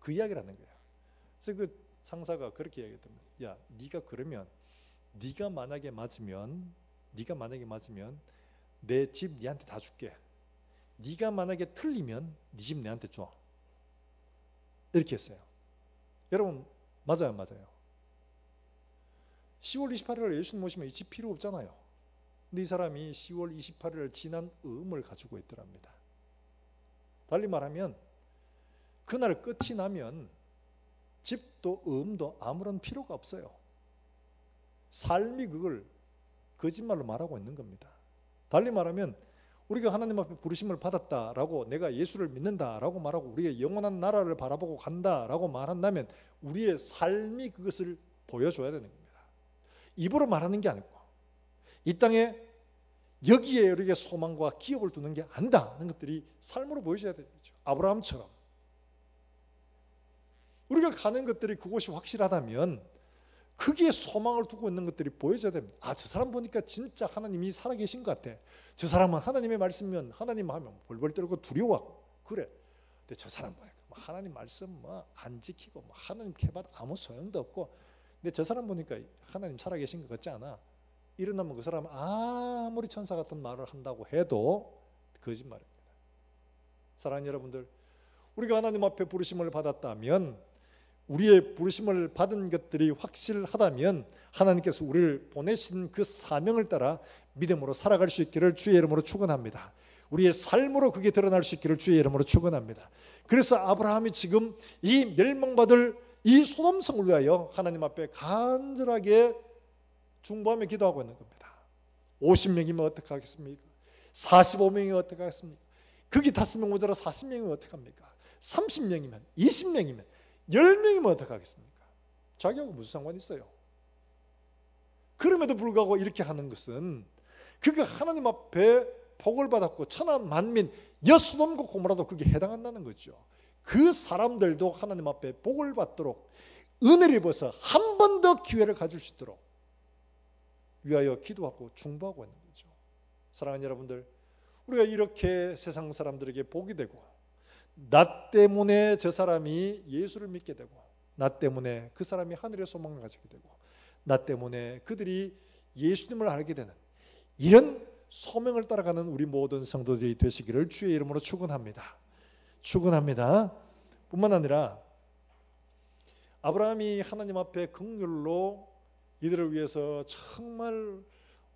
Speaker 1: 그 이야기를 하는 거예요. 그래서 그 상사가 그렇게 이야기했답니다. 야 네가 그러면 네가 만약에 맞으면 내 집 네한테 다 줄게. 네가 만약에 틀리면 네 집 내한테 줘. 이렇게 했어요. 여러분 맞아요. 10월 28일 예수님 오시면 이 집 필요 없잖아요. 근데 이 사람이 10월 28일을 지난 음을 가지고 있더랍니다. 달리 말하면 그날 끝이 나면 집도 음도 아무런 필요가 없어요. 삶이 그걸 거짓말로 말하고 있는 겁니다. 달리 말하면 우리가 하나님 앞에 부르심을 받았다라고 내가 예수를 믿는다라고 말하고 우리의 영원한 나라를 바라보고 간다라고 말한다면 우리의 삶이 그것을 보여줘야 되는 겁니다. 입으로 말하는 게 아니고 이 땅에 여기에 우리에게 소망과 기업을 두는 게 아니다 하는 것들이 삶으로 보여줘야 되죠. 아브라함처럼 우리가 가는 것들이 그곳이 확실하다면 거기에 소망을 두고 있는 것들이 보여줘야 됩니다. 아, 저 사람 보니까 진짜 하나님이 살아계신 것 같아. 저 사람은 하나님의 말씀이면 하나님 하면 벌벌 떨고 두려워하고 그래. 근데 저 사람 보니까 하나님 말씀 안 지키고 하나님 해봐도 아무 소용도 없고 근데 저 사람 보니까 하나님 살아계신 것 같지 않아. 이런다면 그 사람은 아무리 천사 같은 말을 한다고 해도 거짓말입니다. 사랑하는 여러분들, 우리가 하나님 앞에 부르심을 받았다면 우리의 부르심을 받은 것들이 확실하다면 하나님께서 우리를 보내신 그 사명을 따라 믿음으로 살아갈 수 있기를 주의 이름으로 축원합니다. 우리의 삶으로 그게 드러날 수 있기를 주의 이름으로 축원합니다. 그래서 아브라함이 지금 이 멸망받을 이 소돔성을 위하여 하나님 앞에 간절하게 중보하며 기도하고 있는 겁니다. 50명이면 어떻게 하겠습니까? 45명이면 어떻게 하겠습니까? 거기 5명 모자라 40명이면 어떻게 합니까? 30명이면 20명이면 10명이면 어떻게 하겠습니까? 자기하고 무슨 상관이 있어요? 그럼에도 불구하고 이렇게 하는 것은 그가 하나님 앞에 복을 받았고 천한 만민 여소돔과 고모라도 그게 해당한다는 거죠. 그 사람들도 하나님 앞에 복을 받도록 은혜를 입어서 한 번 더 기회를 가질 수 있도록 위하여 기도하고 중보하고 있는 거죠. 사랑하는 여러분들, 우리가 이렇게 세상 사람들에게 복이 되고 나 때문에 저 사람이 예수를 믿게 되고 나 때문에 그 사람이 하늘의 소망을 가지게 되고 나 때문에 그들이 예수님을 알게 되는 이런 소명을 따라가는 우리 모든 성도들이 되시기를 주의 이름으로 축원합니다. 뿐만 아니라 아브라함이 하나님 앞에 긍휼로 이들을 위해서 정말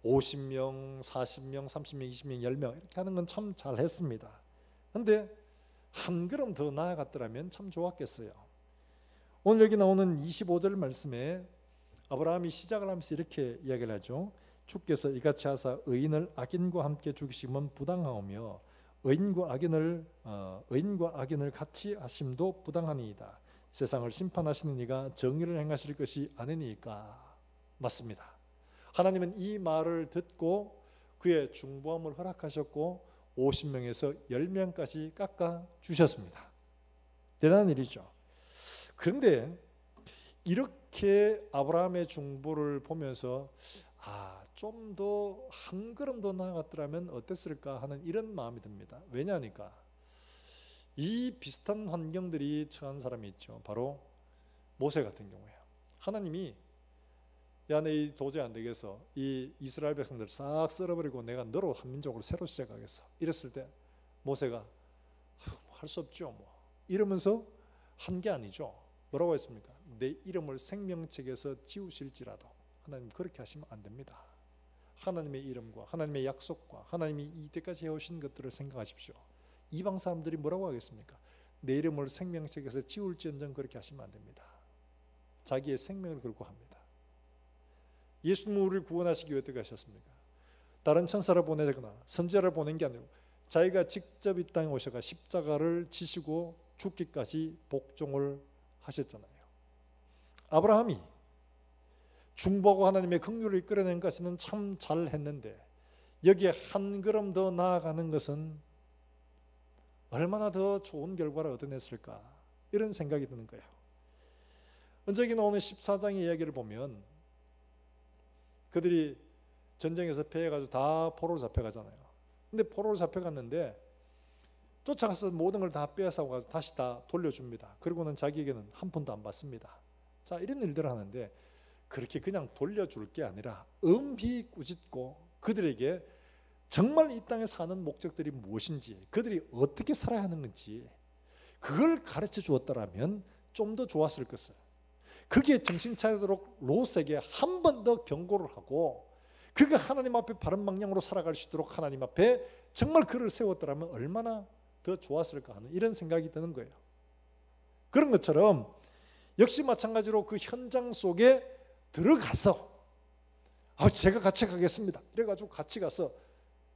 Speaker 1: 50명, 40명, 30명, 20명, 10명 이렇게 하는 건 참 잘했습니다. 그런데 한 걸음 더 나아갔더라면 참 좋았겠어요. 오늘 여기 나오는 25절 말씀에 아브라함이 시작을 하면서 이렇게 이야기를 하죠. 주께서 이같이 하사 의인을 악인과 함께 죽이시면 부당하오며 의인과 악인을 같이 하심도 부당하니이다. 세상을 심판하시는 이가 정의를 행하실 것이 아니니까. 맞습니다. 하나님은 이 말을 듣고 그의 중보함을 허락하셨고 50명에서 10명까지 깎아 주셨습니다. 대단한 일이죠. 그런데 이렇게 아브라함의 중보를 보면서 좀 더 한 걸음 더 나아갔더라면 어땠을까 하는 이런 마음이 듭니다. 왜냐하니까 이 비슷한 환경들이 처한 사람이 있죠. 바로 모세 같은 경우에요. 하나님이 야, 내 도저히 안 되겠어. 이 이스라엘 백성들 싹 썰어버리고 내가 너로 한 민족으로 새로 시작하겠어. 이랬을 때 모세가 할 수 없죠. 이러면서 한 게 아니죠. 뭐라고 했습니까? 내 이름을 생명책에서 지우실지라도. 하나님 그렇게 하시면 안 됩니다. 하나님의 이름과 하나님의 약속과 하나님이 이때까지 해오신 것들을 생각하십시오. 이방 사람들이 뭐라고 하겠습니까? 내 이름을 생명책에서 지울지언정 그렇게 하시면 안 됩니다. 자기의 생명을 걸고 합니다. 예수님은 우리를 구원하시기 위해 어떻게 하셨습니까? 다른 천사를 보내거나 선지자를 보낸 게 아니고 자기가 직접 이 땅에 오셔가 십자가를 지시고 죽기까지 복종을 하셨잖아요. 아브라함이 중보하고 하나님의 긍휼을 이끌어낸 것은 참 잘했는데 여기에 한 걸음 더 나아가는 것은 얼마나 더 좋은 결과를 얻어냈을까, 이런 생각이 드는 거예요. 언저기 나오는 14장의 이야기를 보면 그들이 전쟁에서 패해가지고 다 포로로 잡혀가잖아요. 근데 포로로 잡혀갔는데 쫓아가서 모든 걸 다 빼앗아가서 다시 다 돌려줍니다. 그리고는 자기에게는 한 푼도 안 받습니다. 자, 이런 일들을 하는데 그렇게 그냥 돌려줄 게 아니라 엄히 꾸짖고 그들에게 정말 이 땅에 사는 목적들이 무엇인지, 그들이 어떻게 살아야 하는 건지 그걸 가르쳐 주었더라면 좀 더 좋았을 것을. 그게 정신 차리도록 롯에게 한 번 더 경고를 하고 그가 하나님 앞에 바른 방향으로 살아갈 수 있도록 하나님 앞에 정말 그를 세웠더라면 얼마나 더 좋았을까 하는 이런 생각이 드는 거예요. 그런 것처럼 역시 마찬가지로 그 현장 속에 들어가서 제가 같이 가겠습니다. 이래가지고 같이 가서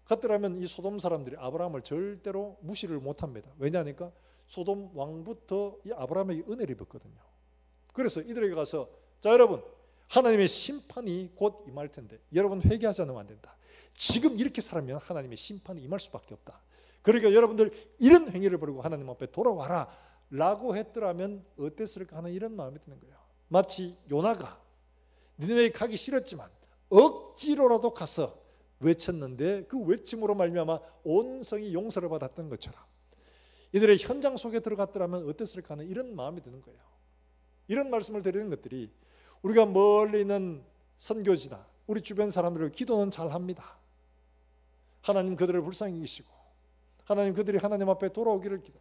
Speaker 1: 갔더라면 이 소돔 사람들이 아브라함을 절대로 무시를 못합니다. 왜냐하니까 소돔 왕부터 이 아브라함에게 은혜를 입었거든요. 그래서 이들에게 가서 자, 여러분, 하나님의 심판이 곧 임할 텐데 여러분 회개하지 않으면 안 된다. 지금 이렇게 살면 하나님의 심판이 임할 수밖에 없다. 그러니까 여러분들 이런 행위를 벌이고 하나님 앞에 돌아와라 라고 했더라면 어땠을까 하는 이런 마음이 드는 거예요. 마치 요나가 니네웨에 가기 싫었지만 억지로라도 가서 외쳤는데 그 외침으로 말미암아 온 성이 용서를 받았던 것처럼 이들의 현장 속에 들어갔더라면 어땠을까 하는 이런 마음이 드는 거예요. 이런 말씀을 드리는 것들이 우리가 멀리 있는 선교지나 우리 주변 사람들을 기도는 잘합니다. 하나님 그들을 불쌍히 여기시고 하나님 그들이 하나님 앞에 돌아오기를 기다리고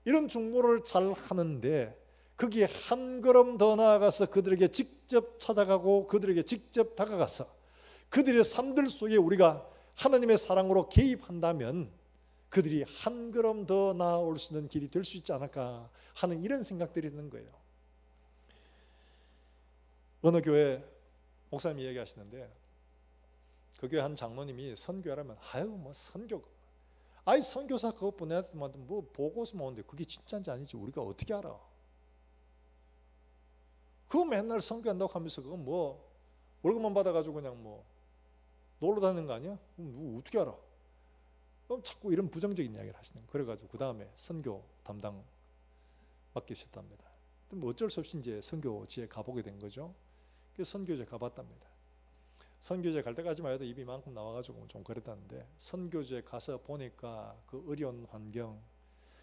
Speaker 1: 이런 중보를 잘 하는데 거기에 한 걸음 더 나아가서 그들에게 직접 찾아가고 그들에게 직접 다가가서 그들의 삶들 속에 우리가 하나님의 사랑으로 개입한다면 그들이 한 걸음 더 나아올 수 있는 길이 될 수 있지 않을까 하는 이런 생각들이 드는 거예요. 어느 교회 목사님이 얘기하시는데 그 교회 한 장로님이 선교하라면 선교 선교사 그것 보내야지만 뭐 보고서만 오는데 그게 진짜인지 아닌지 우리가 어떻게 알아? 그거 맨날 선교한다고 하면서 그건 뭐 월급만 받아가지고 그냥 뭐 놀러 다니는 거 아니야? 어떻게 알아? 자꾸 이런 부정적인 이야기를 하시는 거예요. 그래가지고 그 다음에 선교 담당 맡기셨답니다. 뭐 어쩔 수 없이 이제 선교지에 가보게 된 거죠. 그래서 선교지에 가봤답니다. 선교지에 갈 때까지만 해도 입이 이만큼 나와가지고 좀 그랬다는데 선교지에 가서 보니까 그 어려운 환경,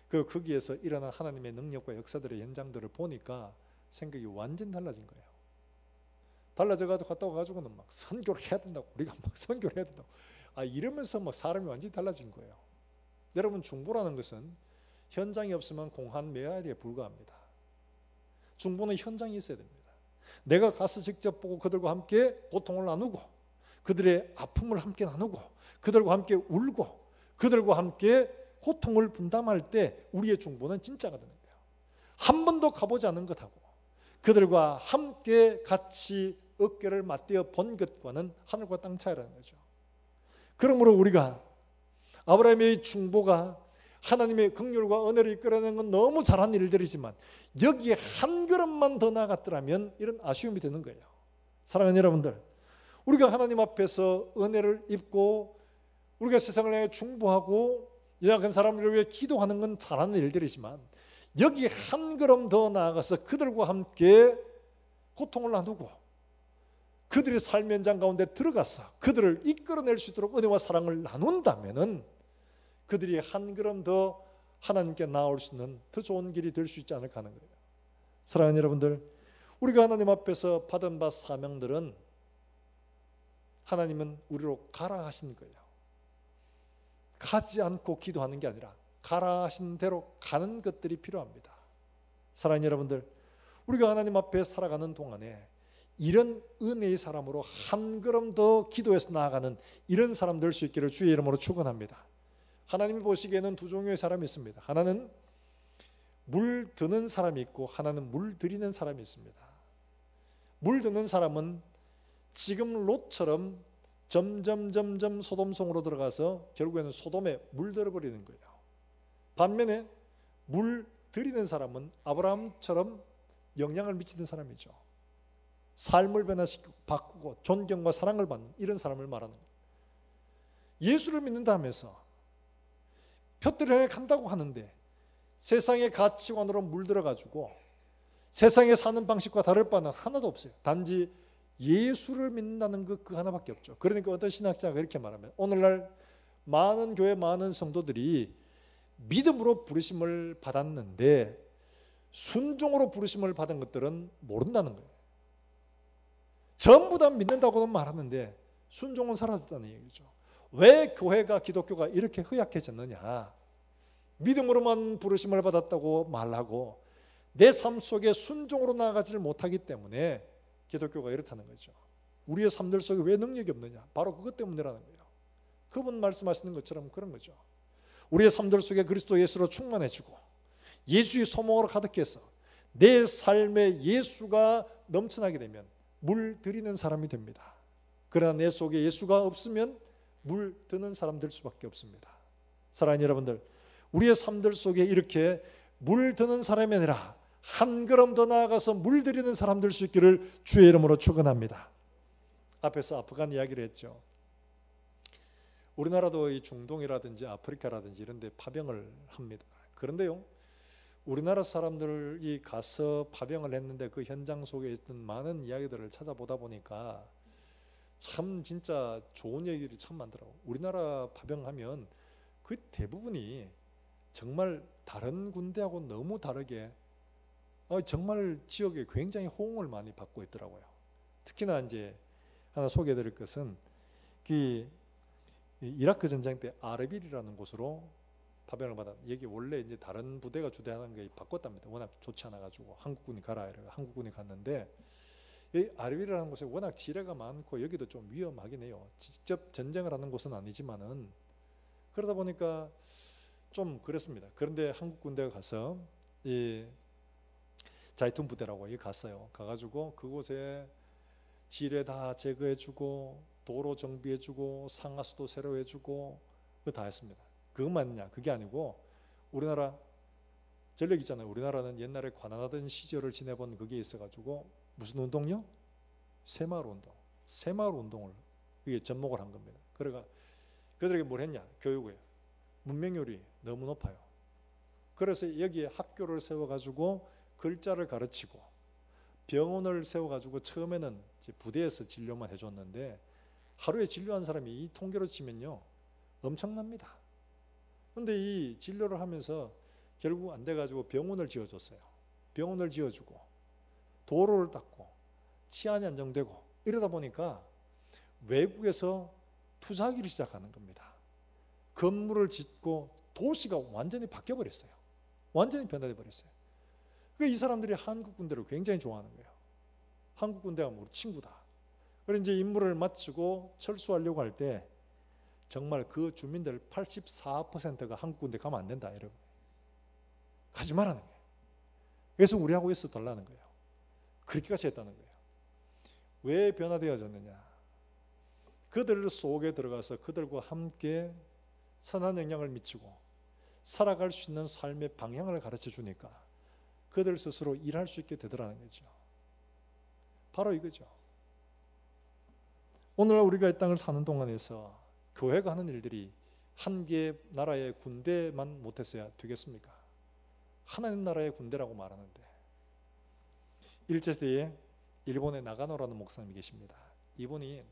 Speaker 1: 거기에서 일어난 하나님의 능력과 역사들의 현장들을 보니까 생각이 완전 달라진 거예요. 달라져가지고 갔다 와가지고는 막 선교를 해야 된다고, 우리가 막 선교를 해야 된다고 이러면서 막 사람이 완전히 달라진 거예요. 여러분, 중보라는 것은 현장이 없으면 공한 메아리에 불과합니다. 중보는 현장이 있어야 됩니다. 내가 가서 직접 보고 그들과 함께 고통을 나누고 그들의 아픔을 함께 나누고 그들과 함께 울고 그들과 함께 고통을 분담할 때 우리의 중보는 진짜가 되는 거예요. 한 번도 가보지 않은 것하고 그들과 함께 같이 어깨를 맞대어 본 것과는 하늘과 땅 차이라는 거죠. 그러므로 우리가 아브라함의 중보가 하나님의 긍휼과 은혜를 이끌어내는 건 너무 잘한 일들이지만 여기에 한 걸음만 더 나아갔더라면 이런 아쉬움이 되는 거예요. 사랑하는 여러분들, 우리가 하나님 앞에서 은혜를 입고 우리가 세상을 향해 중보하고 연약한 사람들을 위해 기도하는 건 잘하는 일들이지만 여기 한 걸음 더 나아가서 그들과 함께 고통을 나누고 그들의 삶의 현장 가운데 들어가서 그들을 이끌어낼 수 있도록 은혜와 사랑을 나눈다면은 그들이 한 걸음 더 하나님께 나올 수 있는 더 좋은 길이 될 수 있지 않을까 하는 거예요. 사랑하는 여러분들, 우리가 하나님 앞에서 받은 바 사명들은 하나님은 우리로 가라 하신 거예요. 가지 않고 기도하는 게 아니라 가라 하신 대로 가는 것들이 필요합니다. 사랑하는 여러분들, 우리가 하나님 앞에 살아가는 동안에 이런 은혜의 사람으로 한 걸음 더 기도해서 나아가는 이런 사람 될 수 있기를 주의 이름으로 축원합니다. 하나님이 보시기에는 두 종류의 사람이 있습니다. 하나는 물 드는 사람이 있고 하나는 물 들이는 사람이 있습니다. 물드는 사람은 지금 롯처럼 점점 소돔성으로 들어가서 결국에는 소돔에 물들어 버리는 거예요. 반면에 물 들이는 사람은 아브라함처럼 영향을 미치는 사람이죠. 삶을 변화시키고 바꾸고 존경과 사랑을 받는 이런 사람을 말하는 거예요. 예수를 믿는다 하면서 표대를 향해 간다고 하는데 세상의 가치관으로 물들어가지고 세상에 사는 방식과 다를 바는 하나도 없어요. 단지 예수를 믿는다는 그 하나밖에 없죠. 그러니까 어떤 신학자가 이렇게 말하면 오늘날 많은 교회 많은 성도들이 믿음으로 부르심을 받았는데 순종으로 부르심을 받은 것들은 모른다는 거예요. 전부 다 믿는다고는 말하는데 순종은 사라졌다는 얘기죠. 왜 교회가 기독교가 이렇게 허약해졌느냐? 믿음으로만 부르심을 받았다고 말하고 내 삶 속에 순종으로 나아가지를 못하기 때문에 기독교가 이렇다는 거죠. 우리의 삶들 속에 왜 능력이 없느냐? 바로 그것 때문이라는 거예요. 그분 말씀하시는 것처럼 그런 거죠. 우리의 삶들 속에 그리스도 예수로 충만해지고 예수의 소망으로 가득해서 내 삶에 예수가 넘쳐나게 되면 물 들이는 사람이 됩니다. 그러나 내 속에 예수가 없으면 물 드는 사람 될 수밖에 없습니다. 사랑하는 여러분들, 우리의 삶들 속에 이렇게 물 드는 사람이 아니라 한 걸음 더 나아가서 물 들이는 사람 될 수 있기를 주의 이름으로 축원합니다. 앞에서 아프간 이야기를 했죠. 우리나라도 이 중동이라든지 아프리카라든지 이런 데 파병을 합니다. 그런데요, 우리나라 사람들이 가서 파병을 했는데 그 현장 속에 있던 많은 이야기들을 찾아보다 보니까 참 진짜 좋은 얘기들이 참 많더라고요. 우리나라 파병하면 그 대부분이 정말 다른 군대하고 너무 다르게 정말 지역에 굉장히 호응을 많이 받고 있더라고요. 특히나 이제 하나 소개해 드릴 것은 이라크 전쟁 때 아르빌이라는 곳으로 파병을 받아. 여기 원래 이제 다른 부대가 주대하는 게 바꿨답니다. 워낙 좋지 않아 가지고 한국군이 가라 이래 한국군이 갔는데 이 아르빌이라는 곳에 워낙 지뢰가 많고 여기도 좀 위험하긴 해요. 직접 전쟁을 하는 곳은 아니지만은 그러다 보니까 좀 그랬습니다. 그런데 한국 군대가 가서 이 자이툰 부대라고 여기 갔어요. 가가지고 그곳에 지뢰 다 제거해주고 도로 정비해주고 상하수도 새로 해주고 그거 다 했습니다. 그것만 했냐? 그게 아니고 우리나라 전력 있잖아요. 우리나라는 옛날에 가난하던 시절을 지내본 그게 있어가지고 무슨 운동요? 새마을 운동. 새마을 운동을 이게 접목을 한 겁니다. 그래가 그들에게 뭘 했냐? 교육을. 문맹률이 너무 높아요. 그래서 여기에 학교를 세워가지고 글자를 가르치고 병원을 세워가지고 처음에는 부대에서 진료만 해줬는데 하루에 진료한 사람이 이 통계로 치면요 엄청납니다. 그런데 이 진료를 하면서 결국 안 돼가지고 병원을 지어줬어요. 병원을 지어주고 도로를 닦고 치안이 안정되고 이러다 보니까 외국에서 투자하기를 시작하는 겁니다. 건물을 짓고 도시가 완전히 바뀌어버렸어요. 완전히 변화돼 버렸어요. 그러니까 이 사람들이 한국 군대를 굉장히 좋아하는 거예요. 한국 군대가 우리 친구다. 그래서 이제 임무를 마치고 철수하려고 할 때 정말 그 주민들 84%가 한국 군대 가면 안 된다. 여러분. 가지 말라는 거예요. 그래서 우리하고 있어 달라는 거예요. 그렇게까지 했다는 거예요. 왜 변화되어졌느냐? 그들 속에 들어가서 그들과 함께 선한 영향을 미치고 살아갈 수 있는 삶의 방향을 가르쳐 주니까 그들 스스로 일할 수 있게 되더라는 거죠. 바로 이거죠. 오늘날 우리가 이 땅을 사는 동안에서 교회가 하는 일들이 한 개의 나라의 군대만 못했어야 되겠습니까? 하나님 나라의 군대라고 말하는데 일제시대에 일본의 나가노라는 목사님이 계십니다. 이분이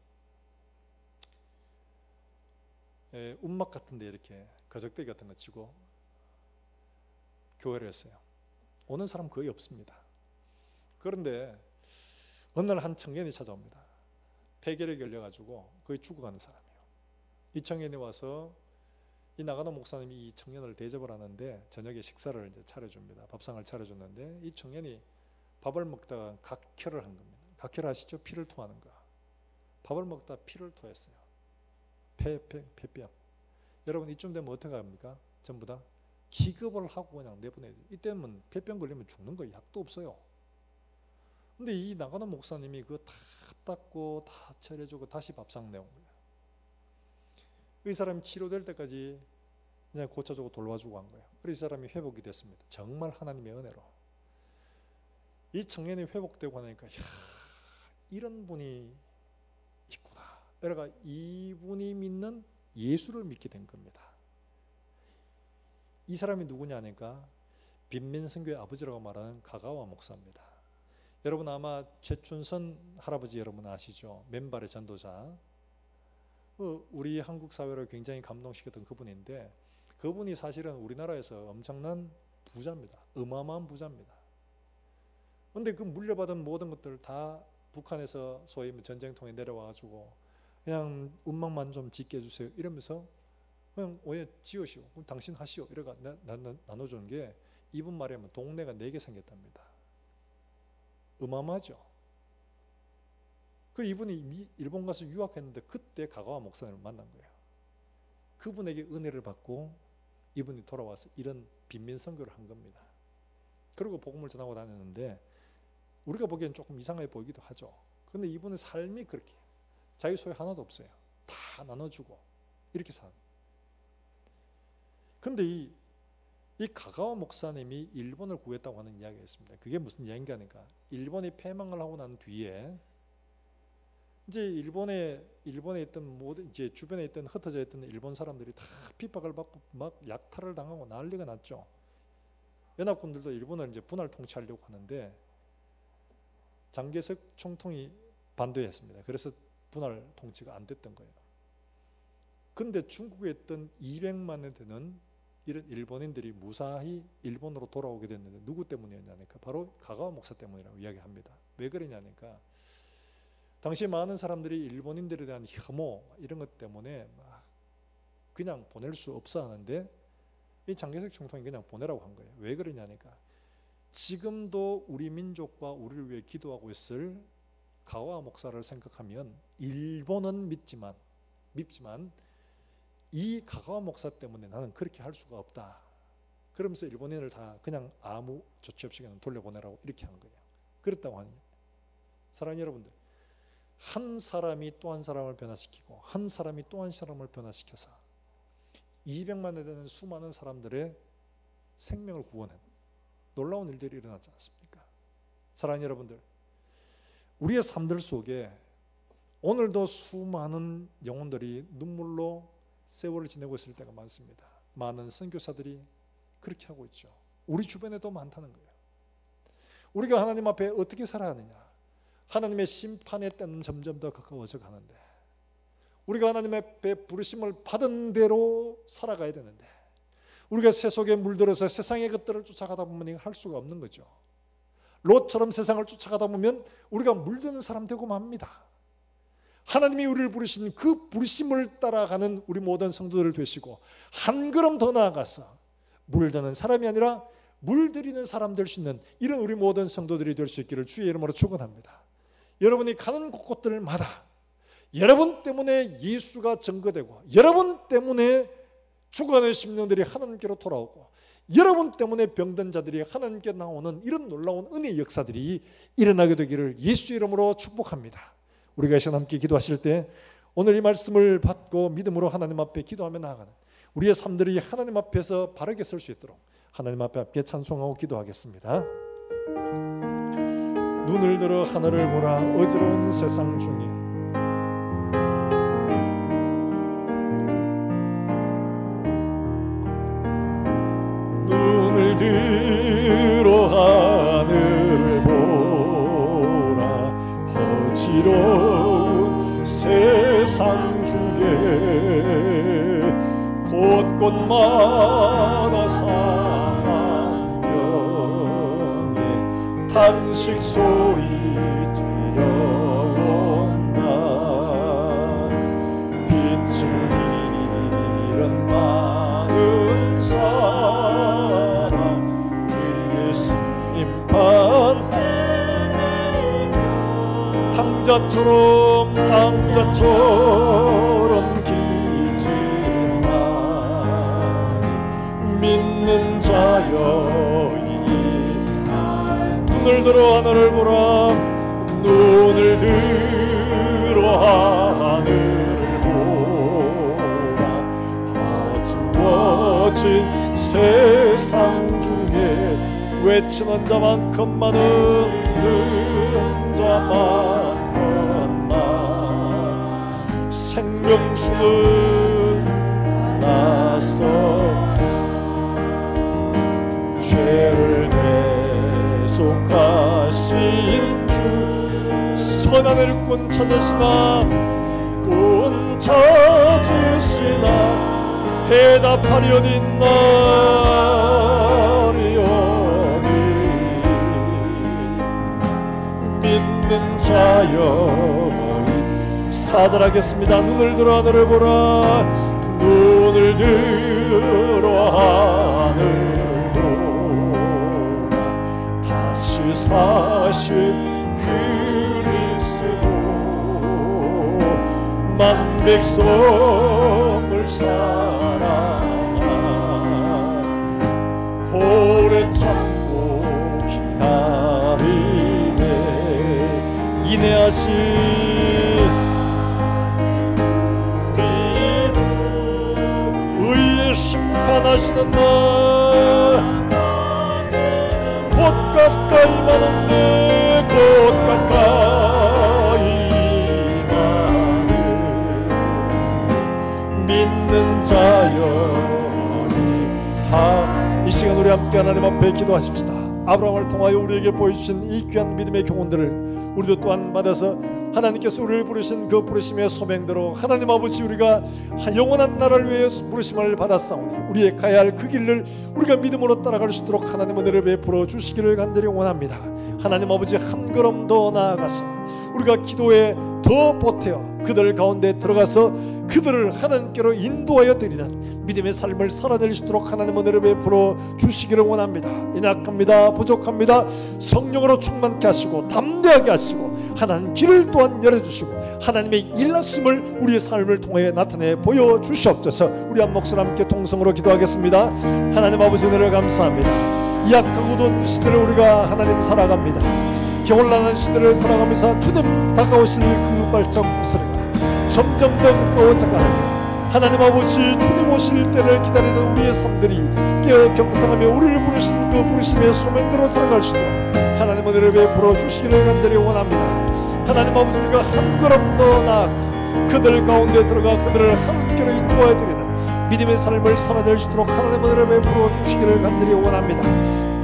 Speaker 1: 움막 같은 데 이렇게 거적대기 같은 거 치고 교회를 했어요. 오는 사람 거의 없습니다. 그런데 어느 날 한 청년이 찾아옵니다. 폐결핵이 걸려가지고 거의 죽어가는 사람이에요. 이 청년이 와서 이 나가노 목사님이 이 청년을 대접을 하는데 저녁에 식사를 이제 차려줍니다. 밥상을 차려줬는데 이 청년이 밥을 먹다가 각혈을 한 겁니다. 각혈 아시죠? 피를 토하는 거. 밥을 먹다 피를 토했어요. 폐병. 여러분 이쯤 되면 어떻게 합니까? 전부 다 기급을 하고 그냥 내보내야 돼요. 이때는 폐병 걸리면 죽는 거예요. 약도 없어요. 근데 이 나가노 목사님이 그거 다 닦고 다 처리해주고 다시 밥상 내온 거예요. 이 사람이 치료될 때까지 그냥 고쳐주고 돌봐주고 한 거예요. 그래서 이 사람이 회복이 됐습니다. 정말 하나님의 은혜로. 이 청년이 회복되고 나니까 이런 분이 있구나. 그러니까 이분이 믿는 예수를 믿게 된 겁니다. 이 사람이 누구냐 하니까 빈민선교의 아버지라고 말하는 가가와 목사입니다. 여러분 아마 최춘선 할아버지 여러분 아시죠? 맨발의 전도자. 우리 한국 사회를 굉장히 감동시켰던 그분인데, 그분이 사실은 우리나라에서 엄청난 부자입니다. 어마어마한 부자입니다. 그런데 그 물려받은 모든 것들 다 북한에서 소위 전쟁통에 내려와가지고 그냥 운망만 좀 짓게 해주세요 이러면서 그냥 오해 지으시오. 그럼 당신 하시오. 이래가 나눠주는 게, 이분 말에 하면 동네가 4개 생겼답니다. 어마어마하죠. 그 이분이 일본 가서 유학했는데 그때 가가와 목사님을 만난 거예요. 그분에게 은혜를 받고 이분이 돌아와서 이런 빈민 선교를 한 겁니다. 그리고 복음을 전하고 다녔는데 우리가 보기엔 조금 이상하게 보이기도 하죠. 그런데 이분의 삶이 그렇게 자기 소유 하나도 없어요. 다 나눠주고 이렇게 산. 근데 이 가가와 목사님이 일본을 구했다고 하는 이야기가 있습니다. 그게 무슨 이야기인가 하니까, 일본이 패망을 하고 난 뒤에 이제 일본에 있던 모든, 이제 주변에 있던 흩어져 있던 일본 사람들이 다 핍박을 받고 막 약탈을 당하고 난리가 났죠. 연합군들도 일본을 이제 분할 통치하려고 하는데 장개석 총통이 반대했습니다. 그래서 분할 통치가 안 됐던 거예요. 근데 중국에 있던 200만에 되는 이런 일본인들이 무사히 일본으로 돌아오게 됐는데 누구 때문이었냐니까 바로 가가와 목사 때문이라고 이야기합니다. 왜 그러냐니까, 당시 많은 사람들이 일본인들에 대한 혐오 이런 것 때문에 막 그냥 보낼 수 없어 하는데 이 장개석 총통이 그냥 보내라고 한 거예요. 왜 그러냐니까, 지금도 우리 민족과 우리를 위해 기도하고 있을 가가와 목사를 생각하면 일본은 밉지만 이 가가와 목사 때문에 나는 그렇게 할 수가 없다. 그러면서 일본인을 다 그냥 아무 조치 없이 그냥 돌려보내라고 이렇게 한 거예요. 그랬다고 하니, 사랑하는 여러분들, 한 사람이 또 한 사람을 변화시키고 한 사람이 또 한 사람을 변화시켜서 200만에 되는 수많은 사람들의 생명을 구원한 놀라운 일들이 일어나지 않습니까? 사랑하는 여러분들, 우리의 삶들 속에 오늘도 수많은 영혼들이 눈물로 세월을 지내고 있을 때가 많습니다. 많은 선교사들이 그렇게 하고 있죠. 우리 주변에도 많다는 거예요. 우리가 하나님 앞에 어떻게 살아야 하느냐, 하나님의 심판의 때는 점점 더 가까워져 가는데 우리가 하나님 앞에 부르심을 받은 대로 살아가야 되는데 우리가 세속에 물들어서 세상의 것들을 쫓아가다 보면 할 수가 없는 거죠. 롯처럼 세상을 쫓아가다 보면 우리가 물드는 사람 되고 맙니다. 하나님이 우리를 부르신 그 부르심을 따라가는 우리 모든 성도들 되시고 한 걸음 더 나아가서 물드는 사람이 아니라 물들이는 사람 될 수 있는 이런 우리 모든 성도들이 될 수 있기를 주의 이름으로 축원합니다. 여러분이 가는 곳곳들마다 여러분 때문에 예수가 증거되고 여러분 때문에 죽어가는 심령들이 하나님께로 돌아오고 여러분 때문에 병든 자들이 하나님께 나오는 이런 놀라운 은혜의 역사들이 일어나게 되기를 예수 이름으로 축복합니다. 우리가 이 시간 함께 기도하실 때 오늘 이 말씀을 받고 믿음으로 하나님 앞에 기도하며 나아가는 우리의 삶들이 하나님 앞에서 바르게 설 수 있도록 하나님 앞에 함께 찬송하고 기도하겠습니다. 눈을 들어 하늘을 보라. 어지러운 세상 중에 눈을 들어 하늘을 보라. 어지러운 세상 중에 곳곳마다 상한 병에 탄식 소리 들려온다. 빛을 잃은 많은 사람 위에 심판 당자처럼 기지만 믿는 자여이 눈을 들어 하늘을 보라. 눈을 들어 하늘을 보라. 아주어진 세상 중에 외치는 자만큼 많은 자만큼만 생명수는 나서 죄를 대속하신 주. 선한 일꾼 찾으시나 꾼 찾으시나 대답하려니 나리오니. 믿는 자여 사절하겠습니다. 눈을 들어 하늘을 보라. 눈을 들어 하늘을 보라. 다시 사실 그리스도 만백성을 사랑하 오래 참고 기다리네. 인내하신 의의 심판하시는 날 곧 가까이 마는데 곧 가까이 마는 믿는 자여니. 이 시간 우리 함께 하나님 앞에 기도하십시다. 아브라함을 통하여 우리에게 보여주신 이 귀한 믿음의 교훈들을 우리도 또한 받아서 하나님께서 우리를 부르신 그 부르심의 소명대로 하나님 아버지 우리가 영원한 나라를 위해 부르심을 받았사오니 우리의 가야 할 그 길을 우리가 믿음으로 따라갈 수 있도록 하나님 은혜를 베풀어 주시기를 간절히 원합니다. 하나님 아버지 한 걸음 더 나아가서 우리가 기도에 더 보태어 그들 가운데 들어가서 그들을 하나님께로 인도하여 드리는 믿음의 삶을 살아낼 수 있도록 하나님 은혜를 베풀어 주시기를 원합니다. 연약합니다. 부족합니다. 성령으로 충만케 하시고 담대하게 하시고 하나님 길을 또한 열어주시고 하나님의 일하심을 우리의 삶을 통해 나타내 보여주시옵소서. 우리 한 목소리 함께 통성으로 기도하겠습니다. 하나님 아버지 은혜를 감사합니다. 약하고 어두운 시대를 우리가 하나님 살아갑니다. 혼란한 시대를 살아가면서 주님 다가오실 그 발자국 소리가 점점 더 가까워져 가는데 하나님 아버지 주님 오실 때를 기다리는 우리의 삶들이 깨어 경상하며 우리를 부르신 그 부르심의 소명대로 살아갈 수 있도록 하나님 은혜를 베풀어 주시기를 간절히 원합니다. 하나님 아버지 우리가 한 걸음 더 나아가 그들 가운데 들어가 그들을 하나님께로 인도해 드리는 믿음의 삶을 살아낼 수 있도록 하나님 은혜를 베풀어 주시기를 간절히 원합니다.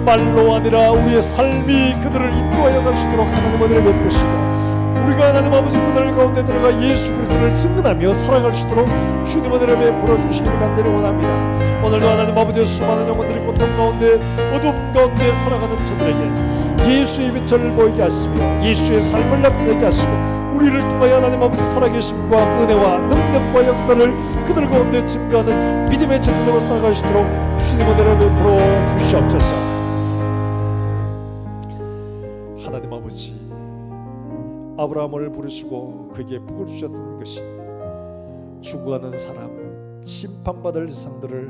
Speaker 1: 말로 아니라 우리의 삶이 그들을 인도하여 갈 수 있도록 하나님 은혜를 베푸시고 우리가 하나님 아버지 그들 가운데 들어가 예수 그리스도를 증언하며 살아갈 수 있도록 주님 은혜를 베풀어 주시기를 간절히 원합니다. 오늘도 하나님 아버지의 수많은 영혼들이 고통 가운데 어둠 가운데 살아가는 저들에게 예수의 빛을 보이게 하시며 예수의 삶을 나타내게 하시고 우리를 통하여 하나님 아버지 살아계심과 은혜와 능력과 역사를 그들 가운데 증거하는 믿음의 증거로 살아갈 수 있도록 주님 은혜를 베풀어 주시옵소서. 하나님 아버지 아브라함을 부르시고 그에게 복을 주셨던 것이 죽어가는 사람 심판받을 세상들을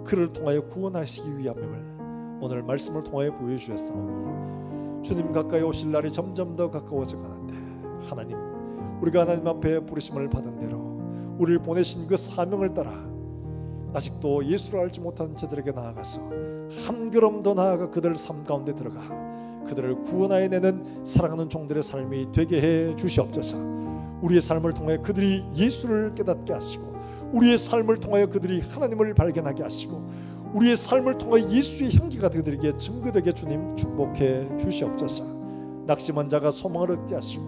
Speaker 1: 그를 통하여 구원하시기 위함임을 오늘 말씀을 통하여 보여주셨사오니 주님 가까이 오실 날이 점점 더 가까워져 가는데 하나님 우리가 하나님 앞에 부르심을 받은 대로 우리를 보내신 그 사명을 따라 아직도 예수를 알지 못하는 저들에게 나아가서 한 걸음 더 나아가 그들 삶 가운데 들어가 그들을 구원하여 내는 사랑하는 종들의 삶이 되게 해 주시옵소서. 우리의 삶을 통해 그들이 예수를 깨닫게 하시고 우리의 삶을 통하여 그들이 하나님을 발견하게 하시고 우리의 삶을 통해 예수의 향기가 그들에게 증거되게 주님 축복해 주시옵소서. 낙심한 자가 소망을 얻게 하시고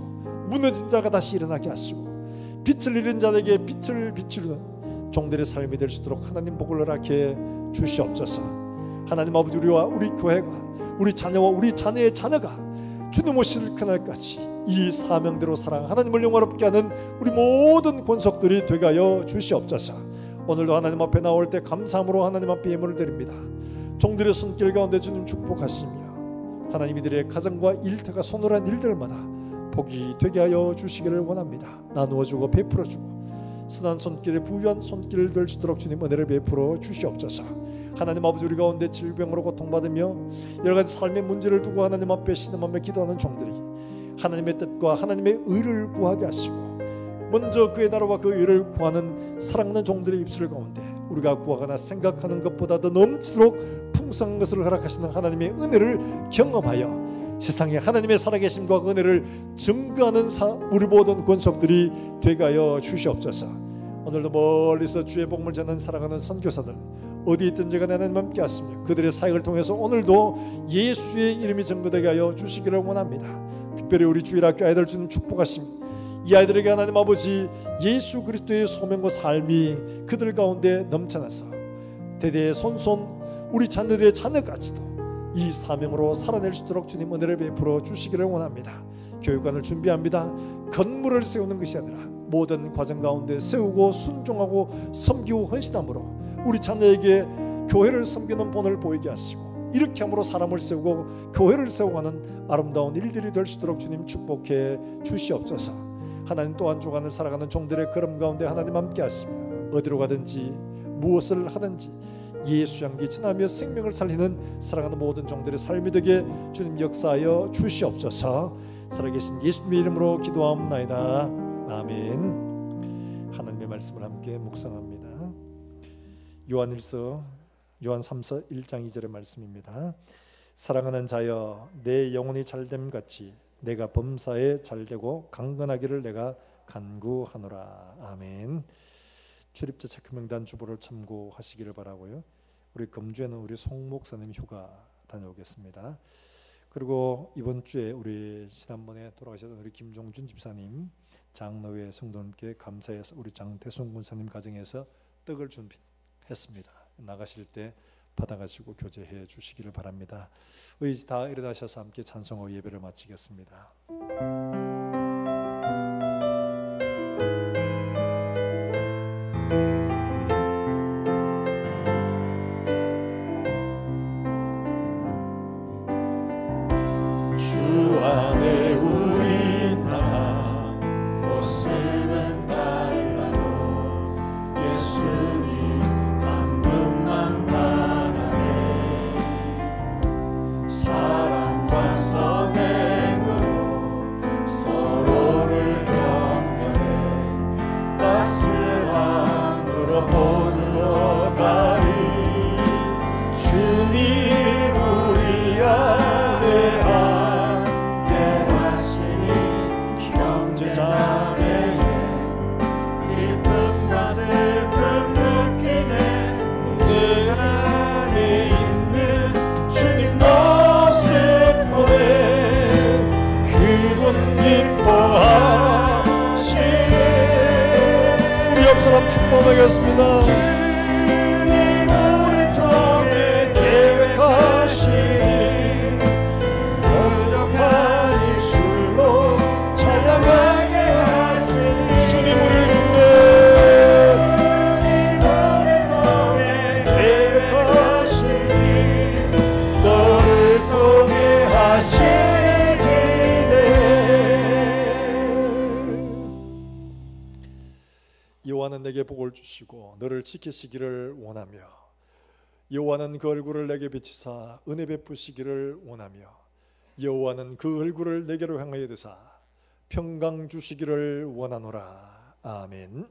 Speaker 1: 무너진 자가 다시 일어나게 하시고 빛을 잃은 자에게 빛을 비추는 종들의 삶이 될 수 있도록 하나님 복을 허락해 주시옵소서. 하나님 아버지 우리와 우리 교회가 우리 자녀와 우리 자녀의 자녀가 주님 오실 그날까지 이 사명대로 사랑 하나님을 영화롭게 하는 우리 모든 권속들이 되게 하여 주시옵소서. 오늘도 하나님 앞에 나올 때 감사함으로 하나님 앞에 예물을 드립니다. 종들의 손길 가운데 주님 축복하시며 하나님 이들의 가정과 일터가 손으로 일들마다 복이 되게 하여 주시기를 원합니다. 나누어주고 베풀어주고 선한 손길에 부유한 손길을 될 수 있도록 주님 은혜를 베풀어 주시옵소서. 하나님 아버지 우리 가운데 질병으로 고통받으며 여러가지 삶의 문제를 두고 하나님 앞에 신음하며 기도하는 종들이 하나님의 뜻과 하나님의 의를 구하게 하시고, 먼저 그의 나라와 그 의를 구하는 사랑하는 종들의 입술 가운데 우리가 구하거나 생각하는 것보다 더 넘치도록 풍성한 것을 허락하시는 하나님의 은혜를 경험하여 세상에 하나님의 살아계심과 은혜를 증거하는 우리 모든 권속들이 되게 하여 주시옵소서. 오늘도 멀리서 주의 복음을 전하는 사랑하는 선교사들 어디 있든지 간에 하나님 함께 하시며 그들의 사역을 통해서 오늘도 예수의 이름이 증거되게 하여 주시기를 원합니다. 특별히 우리 주일학교 아이들 주는 축복하심, 이 아이들에게 하나님 아버지 예수 그리스도의 소명과 삶이 그들 가운데 넘쳐나서 대대의 손손 우리 자녀들의 자녀까지도 이 사명으로 살아낼 수 있도록 주님 은혜를 베풀어 주시기를 원합니다. 교육관을 준비합니다. 건물을 세우는 것이 아니라 모든 과정 가운데 세우고 순종하고 섬기고 헌신함으로 우리 자녀에게 교회를 섬기는 본을 보이게 하시고, 이렇게 함으로 사람을 세우고 교회를 세워가는 아름다운 일들이 될 수 있도록 주님 축복해 주시옵소서. 하나님 또한 주간을 살아가는 종들의 걸음 가운데 하나님 함께 하시며 어디로 가든지 무엇을 하든지 예수 향기 지나며 생명을 살리는 사랑하는 모든 종들의 삶이 되게 주님 역사하여 주시옵소서. 살아계신 예수님의 이름으로 기도하옵나이다. 아멘. 하나님의 말씀을 함께 묵상합니다. 요한 3서 1장 2절의 말씀입니다. 사랑하는 자여, 내 영혼이 잘됨 같이 내가 범사에 잘되고 강건하기를 내가 간구하노라. 아멘. 출입자 체크명단 주보를 참고하시기를 바라고요. 우리 금주에는 우리 송 목사님 휴가 다녀오겠습니다. 그리고 이번 주에 우리 지난번에 돌아가셨던 우리 김종준 집사님 장로회 성도님께 감사해서 우리 장태순 군사님 가정에서 떡을 준비했습니다. 나가실 때 받아가시고 교제해 주시기를 바랍니다. 우리 다 일어나셔서 함께 찬송의 예배를 마치겠습니다. 주 안에 우리 나라 모습은 달라도 예수님 한 분만 바라네. 사랑과 선행으로 서로를 격려해 따스함으로 불러가리. 주님 우리 안에 자매의 기쁨과 슬픔 느끼네. 내 안에 있는 주님 모습 보내. 그분 기뻐하시네. 우리 옆 사람 축복하겠습니다. 주님 우리를 통해 계획하시니 온전한 입술로 찬양하게 주님 우리를 통해 계획하시니 너를 통해 하시기를. 여호와는 내게 복을 주시고 너를 지키시기를 원하며 여호와는 그 얼굴을 내게 비치사 은혜 베푸시기를 원하며 여호와는 그 얼굴을 내게로 향하여 드사 평강 주시기를 원하노라. 아멘.